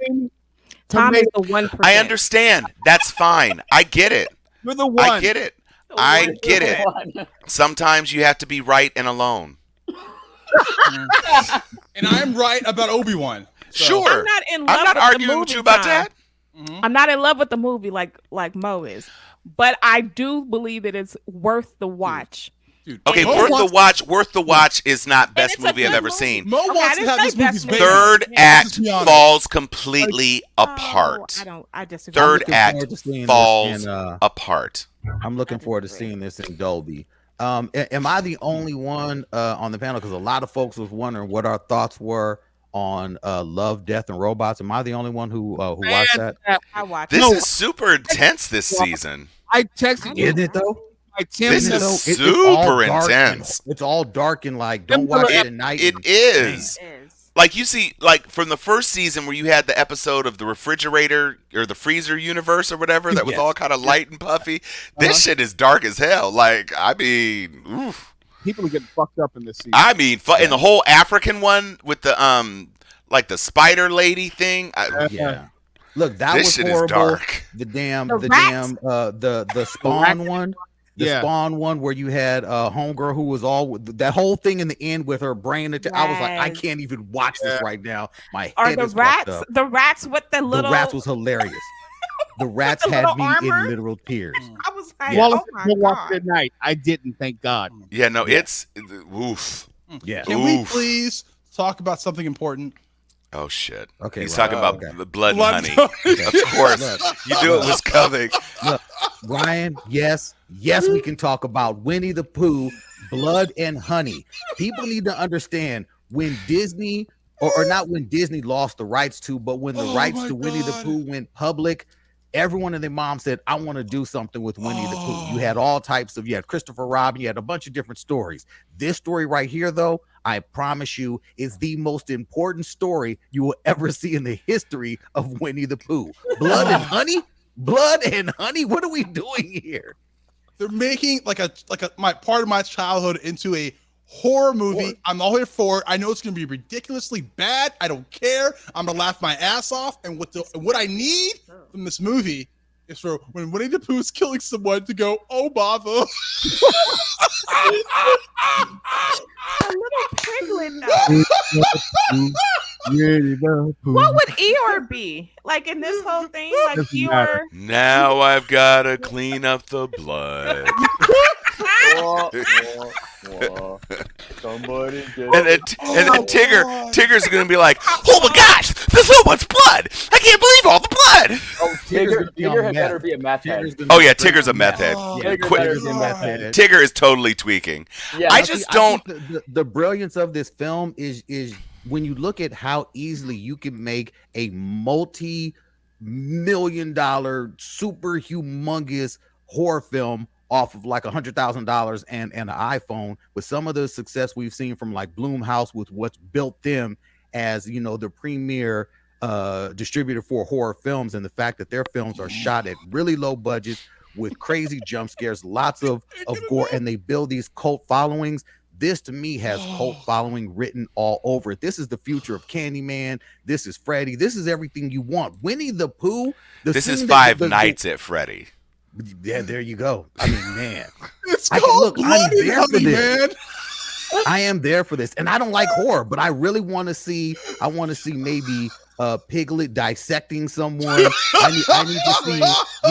Tom is the 1%. I understand. That's fine. I get it. You're the one. I get it. I get it. Sometimes you have to be right and alone. And I'm right about Obi-Wan. So. Sure. I'm not in love I'm not with arguing the movie, with you about Tom. that. Mhm. I'm not in love with the movie like Mo is, but I do believe that it's worth the watch. Dude, Okay, Mo Worth wants- the Watch is not best it's a movie I've good ever movie. seen. Mo Okay, I wants to didn't have say this best movie's movie. made. Third Yeah. act Let's be honest. falls completely apart. I disagree. Third looking act forward to seeing this falls in, apart. I'm looking forward to seeing this in Dolby. Am I the only one on the panel? Because a lot of folks was wondering what our thoughts were on Love, Death, and Robots. Am I the only one who watched that? I watched This it. is super intense this season. I texted you. Isn't it though? This Isn't it, is though? It's all super dark intense. It's all dark and like don't watch it at night. It is. It is. Like you see, like from the first season where you had the episode of the refrigerator or the freezer universe or whatever that was Yes. all kind of light and puffy. This shit is dark as hell. Like, I mean, oof. People are getting fucked up in this season. I mean, and the whole African one with the like the spider lady thing. Yeah. Look, that This was shit is horrible. dark. The damn, The the rats. damn, the Spawn one. The Yeah. Spawn one where you had homegirl who was all that whole thing in the end with her brain. I was like, I Yes. can't even watch this right now. My Or head the is fucked rats? up. The rats with the little. The rats was hilarious. The rats the had little me armor? in literal tears. I was like, Wallace oh my will watch god. it at night. I didn't, thank God. Yeah, no, it's oof. Yeah. Can we Oof. please talk about something important? Oh shit. Okay, He's right. talking about Okay. the blood and Blood honey. and Of course, Look, you knew it was coming. Ryan, yes, we can talk about Winnie the Pooh, Blood and Honey. People need to understand when Disney, or not when Disney lost the rights to, but when the Oh rights my to Winnie the God. Pooh went public, everyone and their mom said, I want to do something with Winnie the Pooh. You had all types of, you had Christopher Robin, you had a bunch of different stories. This story right here, though, I promise you, is the most important story you will ever see in the history of Winnie the Pooh. Blood and Honey? Blood and Honey? What are we doing here? They're making like a my part of my childhood into a horror movie. I'm all here for it. I know it's gonna be ridiculously bad. I don't care. I'm gonna laugh my ass off. And what I need from this movie It's for when Winnie the Pooh's killing someone to go, oh bother. A little piglet though. What would Eeyore be like in this whole thing? Like Doesn't matter. Eeyore. Now I've got to clean up the blood. Whoa, whoa, whoa. Somebody get And then Tigger's gonna be like, "Oh my gosh, there's so much blood! I can't believe all the blood!" Oh, Tigger had better be a meth head. Oh yeah, Tigger's a meth head. Oh, Tigger Quit- better be a meth head. Tigger is totally tweaking. Yeah, I that's- just I don't. think the brilliance of this film is when you look at how easily you can make a multi-million-dollar, super humongous horror film off of like $100,000 and an iPhone, with some of the success we've seen from like Blumhouse with what's built them as, you know, the premier distributor for horror films, and the fact that their films are shot at really low budgets with crazy jump scares, lots of gore, and they build these cult followings. This to me has cult following written all over it. This is the future of Candyman. This is Freddy. This is everything you want. Winnie the Pooh. This is Five Nights at Freddy. Yeah, there you go. I mean, man, It's I can called look. I'm Blood and there for Honey, this. man. I am there for this, and I don't like horror, but I really want to see. I want to see maybe Piglet dissecting someone. I need to see,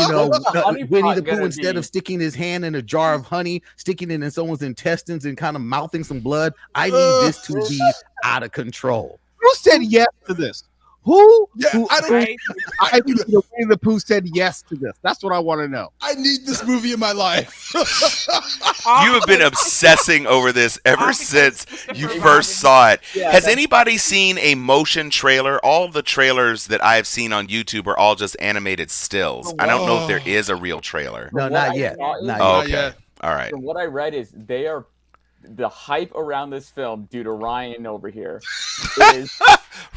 you know, Honey Winnie Pot the Pooh, gonna instead be- of sticking his hand in a jar of honey, sticking it in someone's intestines and kind of mouthing some blood. I need this to be out of control. Who said yes to this? Who? Yeah, who I don't. Right? I think the Winnie the Pooh said yes to this. That's what I want to know. I need this movie in my life. You have been obsessing over this ever All because since Christopher you Robin. first saw it. Yeah, Has that's- anybody seen a motion trailer? All of the trailers that I've seen on YouTube are all just animated stills. I don't know if there is a real trailer. No, From not what I yet. saw, Not Oh, yet. okay. yet. All right. From what I read is they are the hype around this film due to Ryan over here is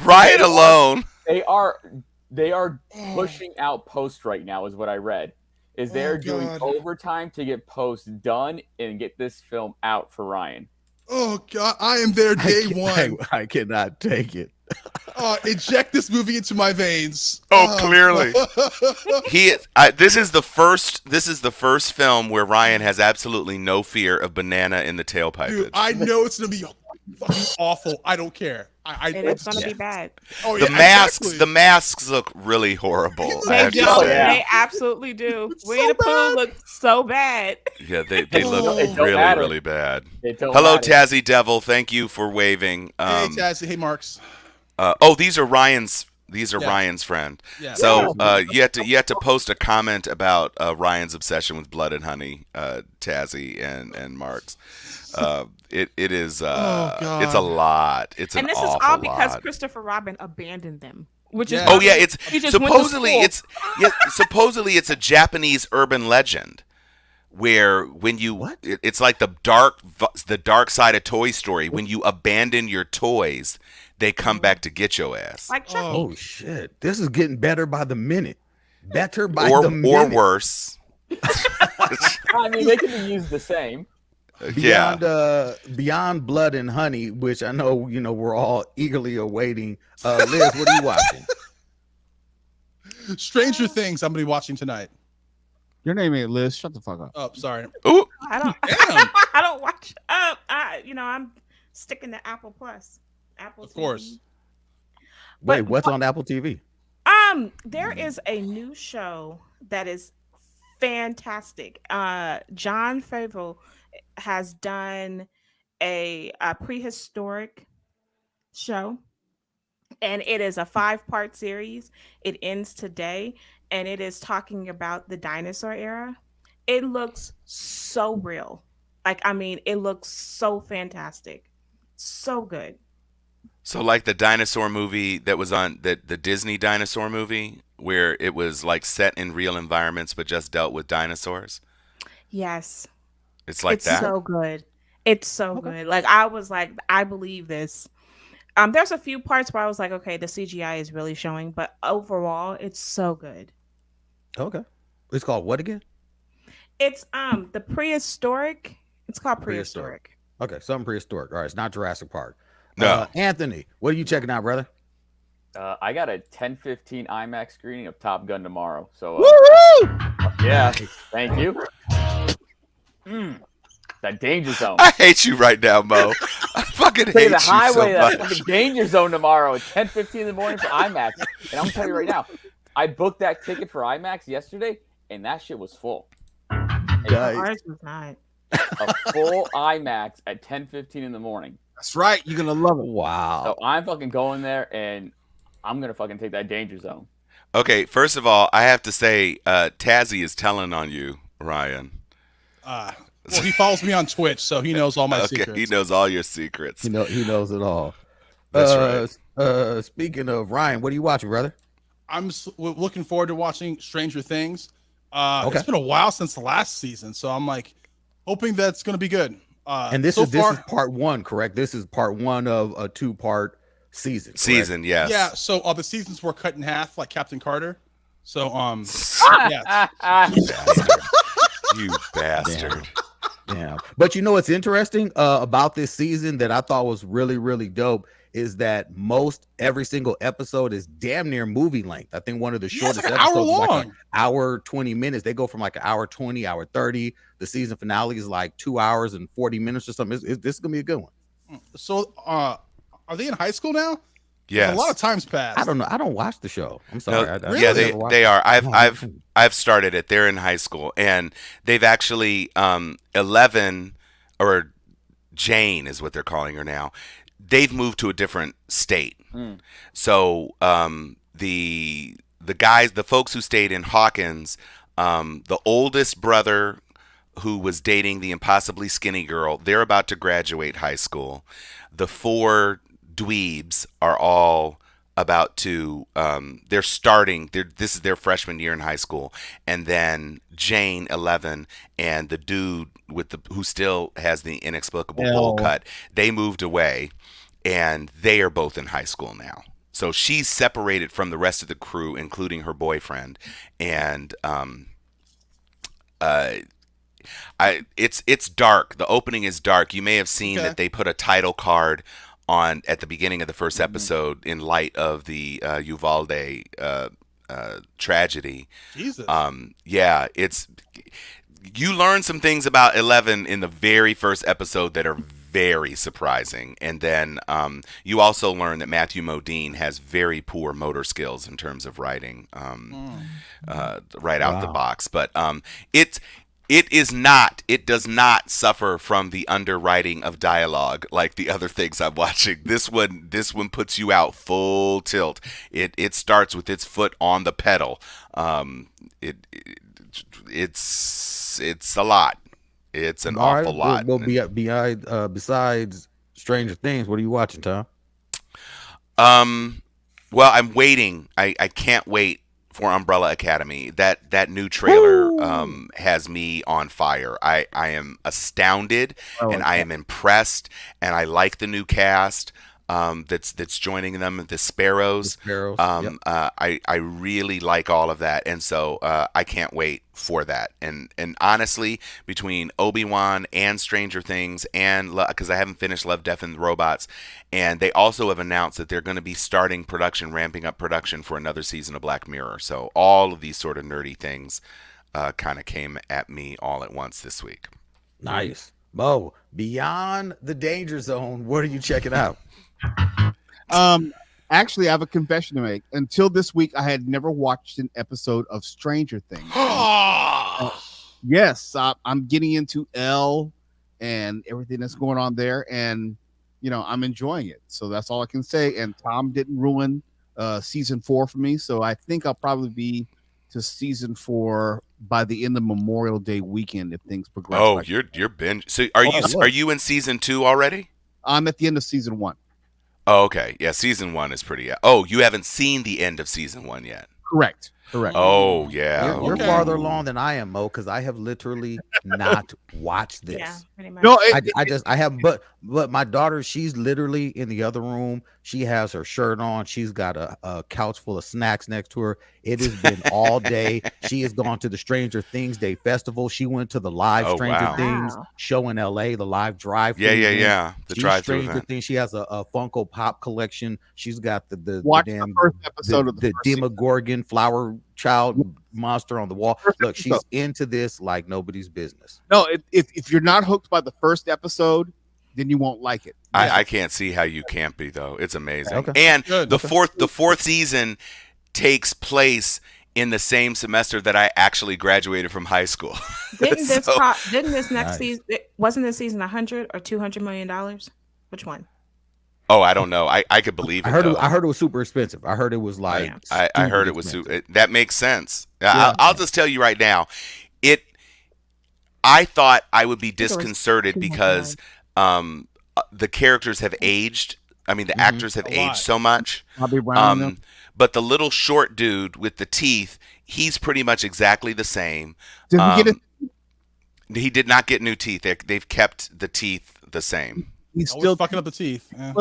Ryan alone. they are pushing out post right now is what I read. Is they're doing God. overtime to get post done and get this film out for Ryan. Oh God, I am there day one. I cannot take it. Inject this movie into my veins. Oh, clearly. This is the first film where Ryan has absolutely no fear of banana in the tailpipe. Dude, I know it's gonna be fucking awful. I don't care. And it's gonna be bad. Oh, the yeah, masks, exactly. the masks look really horrible. I They have do. to say. yeah. They absolutely do. It's Winnie so the Pooh bad. looks so bad. Yeah, they look It don't really, matter. really bad. It don't Hello, matter. Tazzy Devil. Thank you for waving. Hey, Tazzy. Hey, Marks. These are Ryan's. These are Yeah. Ryan's friend. Yeah. So you had to post a comment about Ryan's obsession with Blood and Honey, Tazzy and Marks. It is Oh, God. it's a lot. It's And an this is awful all because lot. Christopher Robin abandoned them. Which is Yeah. Oh yeah, it's he just went to supposedly school. supposedly it's a Japanese urban legend where when you What? it's like the dark side of Toy Story. When you abandon your toys, they come back to get your ass. Like Chucky. Oh shit! This is getting better by the minute. Better by or the minute. worse. I mean, they can be used the same. Yeah. Beyond Blood and Honey, which I know we're all eagerly awaiting. Liz, what are you watching? Stranger Things. I'm gonna be watching tonight. Your name ain't Liz. Shut the fuck up. Oh, sorry. Ooh. I don't. Damn. I don't watch. I'm sticking to Apple Plus. Apple. Of course. Wait, But what's on Apple TV? There is a new show that is fantastic. John Favreau has done a prehistoric show, and it is a 5-part series. It ends today, and it is talking about the dinosaur era. It looks so real. It looks so fantastic. So good. So like the dinosaur movie that was on the Disney dinosaur movie where it was like set in real environments but just dealt with dinosaurs. Yes. It's like it's that. so good. It's so good. Like I was like, I believe this. There's a few parts where I was like, okay, the CGI is really showing, but overall, it's so good. Okay, it's called what again? It's the prehistoric. It's called Prehistoric. prehistoric. Okay, something prehistoric. All right, it's not Jurassic Park. No. Anthony, what are you checking out, brother? I got a 10:15 IMAX screening of Top Gun tomorrow. So, Woo-hoo! yeah, thank you. That danger zone. I hate you right now, Mo. I fucking hate Take the you highway, so that much. fucking danger zone tomorrow at 10:15 in the morning for IMAX. And I'm gonna tell you right now, I booked that ticket for IMAX yesterday, and that shit was full. Ours was not. A full IMAX at 10:15 in the morning. That's right. You're gonna love it. Wow. So I'm fucking going there, and I'm gonna fucking take that danger zone. Okay, first of all, I have to say, Tazzy is telling on you, Ryan. Well, he follows me on Twitch, so he knows all my Okay, secrets. he knows all your secrets. He knows it all. That's right. Speaking of Ryan, what are you watching, brother? I'm looking forward to watching Stranger Things. Okay. It's been a while since the last season, so I'm like hoping that's going to be good. And this is part one, correct? This is part one of a 2-part season. Correct? Season, yes. Yeah. So the seasons were cut in half, like Captain Carter. So yeah. You bastard. Yeah. But you know what's interesting about this season that I thought was really, really dope is that every single episode is damn near movie length. I think one of the shortest like an episodes hour is like long. an hour 20 minutes. They go from like an hour 20, hour 30. The season finale is like 2 hours and 40 minutes or something. This is gonna be a good one. So are they in high school now? Yes. A lot of time's passed. I don't know. I don't watch the show. I'm sorry. No, I yeah, never watched they it. are. I've started it. They're in high school, and they've actually 11, or Jane is what they're calling her now. They've moved to a different state. So the guys, the folks who stayed in Hawkins, the oldest brother who was dating the impossibly skinny girl, they're about to graduate high school. The 4 dweebs are all about to this is their freshman year in high school, and then Jane 11 and the dude who still has the inexplicable bowl cut, they moved away, and they are both in high school now. So she's separated from the rest of the crew, including her boyfriend, and it's dark. The opening is dark. You may have seen that they put a title card on at the beginning of the first episode in light of the Uvalde tragedy. Jesus. Yeah, you learn some things about 11 in the very first episode that are very surprising, and then you also learn that Matthew Modine has very poor motor skills in terms of writing right out the box. But it does not suffer from the underwriting of dialogue like the other things I'm watching. This one puts you out full tilt. It starts with its foot on the pedal. It's a lot. It's an awful lot. Well, besides Stranger Things, what are you watching, Tom? Well, I'm waiting. I can't wait for Umbrella Academy. That new trailer has me on fire. I am astounded and I am impressed, and I like the new cast that's joining them, the Sparrows. I really like all of that, and so I can't wait for that. And honestly, between Obi-Wan and Stranger Things, and because I haven't finished Love, Death, and Robots, and they also have announced that they're going to be ramping up production for another season of Black Mirror. So all of these sort of nerdy things kind of came at me all at once this week. Nice. Bo, beyond the danger zone, what are you checking out? Actually, I have a confession to make. Until this week, I had never watched an episode of Stranger Things. Yes, I'm getting into Elle and everything that's going on there, and I'm enjoying it. So that's all I can say. And Tom didn't ruin season 4 for me, so I think I'll probably be to season 4 by the end of Memorial Day weekend if things progress. Oh, you're binge. So are you in season 2 already? I'm at the end of season 1. Oh, okay. Yeah, season 1 is pretty. Oh, you haven't seen the end of season 1 yet. Correct. Correct. Oh yeah. You're Okay. farther along than I am, Mo, because I have literally not watched this. Yeah, pretty much. No, I have, but my daughter, she's literally in the other room. She has her shirt on. She's got a couch full of snacks next to her. It has been all day. She has gone to the Stranger Things Day festival. She went to the live Oh, Stranger wow. Things Wow. show in LA, the live drive. Yeah. The She's drive-through Stranger event. Things. She has a Funko Pop collection. She's got the watch the damn first episode of the the first season. Demogorgon flower child monster on the wall. First Look, she's episode. into this like nobody's business. No, if you're not hooked by the first episode, then you won't like it. I can't see how you can't be though. It's amazing. Okay. And Good. the fourth season takes place in the same semester that I actually graduated from high school. Didn't this So- didn't this next Nice. season wasn't this season 100 or 200 million dollars? Which one? Oh, I don't know. I could believe it. I heard though. I heard it was super expensive. I heard it was like Yeah. I heard stupid it was expensive. that makes sense. Yeah. I'll just tell you right now, I thought I would be it was disconcerted too much because the characters have aged. I mean, the Mhm. actors have A aged lot. so much. Bobby Brown. and them. But the little short dude with the teeth, he's pretty much exactly the same. Did he get it? He did not get new teeth. They've kept the teeth the same. He's Always still fucking up the teeth. Yeah.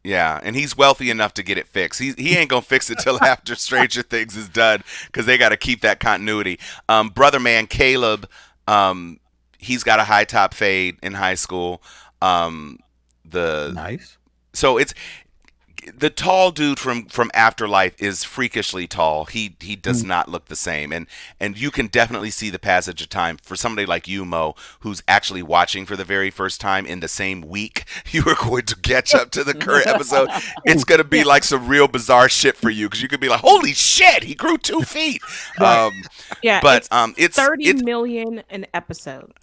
Yeah, and he's wealthy enough to get it fixed. He ain't gonna fix it till after Stranger Things is done because they got to keep that continuity. Brother man Caleb, he's got a high top fade in high school. Nice. So it's the tall dude from Afterlife is freakishly tall. He does not look the same, and you can definitely see the passage of time for somebody like you, Mo, who's actually watching for the very first time in the same week you are going to catch up to the current episode. It's gonna be like some real bizarre shit for you because you could be like, "Holy shit, he grew 2 feet!" Yeah, But it's it's 30 million an episode.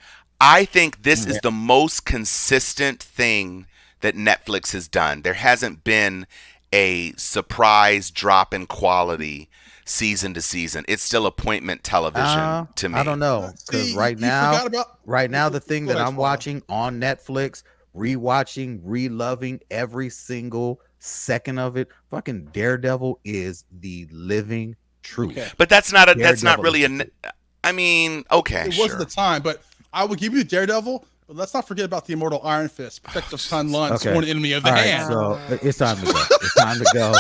I think this is the most consistent thing that Netflix has done. There hasn't been a surprise drop in quality season to season. It's still appointment television to me. I don't know because See, right you forgot about- now the thing Go that ahead, I'm Swallow. watching on Netflix, rewatching, reloving every single second of it. Fucking Daredevil is the living truth. Okay. But that's not Daredevil really is I mean, okay, It sure. was the time, but I would give you Daredevil. But let's not forget about the immortal Iron Fist, protector of Sun Lund, Okay. sworn enemy of the All right, hand. so it's time to go. It's time to go.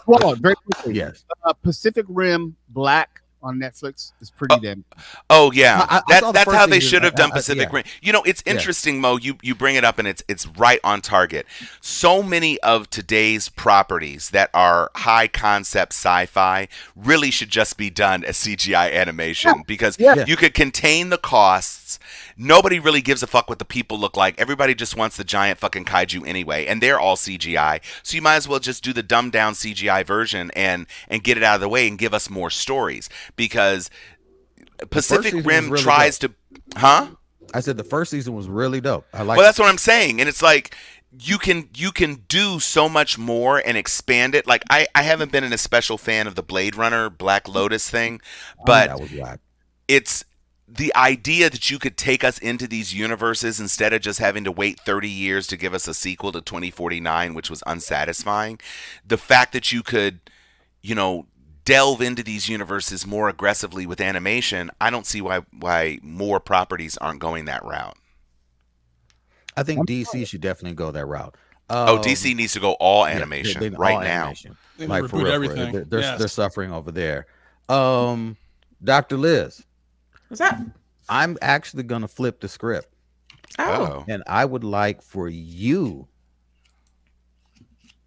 Hold on, very quickly. Yes. Pacific Rim Black on Netflix is pretty damn. Oh yeah, I saw the that's first how they season. should have done Yeah. Pacific Rim. You know, it's interesting, Mo. You bring it up, and it's right on target. So many of today's properties that are high concept sci-fi really should just be done as CGI animation because Yeah. you could contain the costs. Nobody really gives a fuck what the people look like. Everybody just wants the giant fucking kaiju anyway, and they're all CGI. So you might as well just do the dumbed down CGI version and get it out of the way and give us more stories because Pacific season Rim was really tries to, huh? I said the first season was really dope. I like. Well, that's what I'm saying, and it's like you can do so much more and expand it. Like I haven't been an especial fan of the Blade Runner Black Lotus thing, but that was whack. it's the idea that you could take us into these universes instead of just having to wait 30 years to give us a sequel to 2049, which was unsatisfying. The fact that you could, delve into these universes more aggressively with animation, I don't see why more properties aren't going that route. I think DC should definitely go that route. DC needs to go all Yeah, animation they right all now. animation. They Like for reboot real, everything. They're suffering over there. Dr. Liz, What's up? I'm actually gonna flip the script, Oh, and I would like for you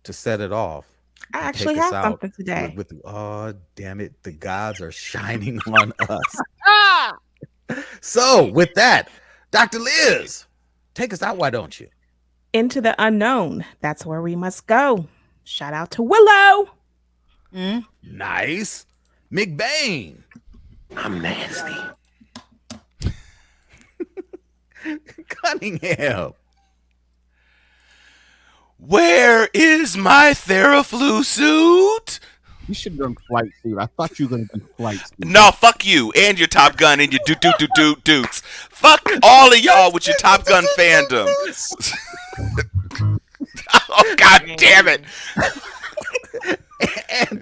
to set it off. I and actually take us have out something today. With oh damn it, the gods are shining on us. So with that, Dr. Liz, take us out. Why don't you? Into the unknown. That's where we must go. Shout out to Willow. Nice, McBain. I'm nasty. Cunningham. Where is my Theraflu suit? You should have done Flight Steve. I thought you were going to do Flight Steve. No, fuck you and your Top Gun and your doots. Fuck all of y'all with your Top Gun fandom. Oh god damn it!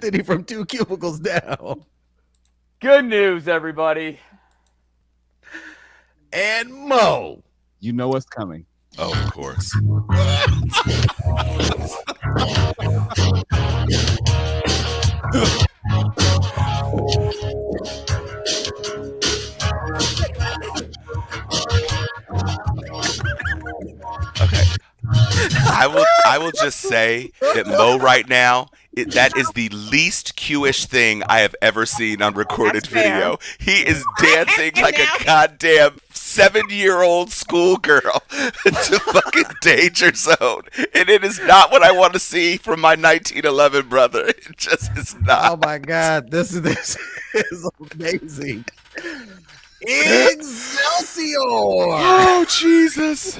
Anthony from 2 cubicles down. Good news, everybody. And Mo. You know what's coming. Oh, of course. Okay. I will just say that Mo right now, that is the least Q-ish thing I have ever seen on recorded That's fair. video. He is dancing like a goddamn 7-year-old schoolgirl to fucking Danger Zone. And it is not what I want to see from my 1911 brother. It just is not. Oh my God, this is amazing. Excelsior! Oh, Jesus.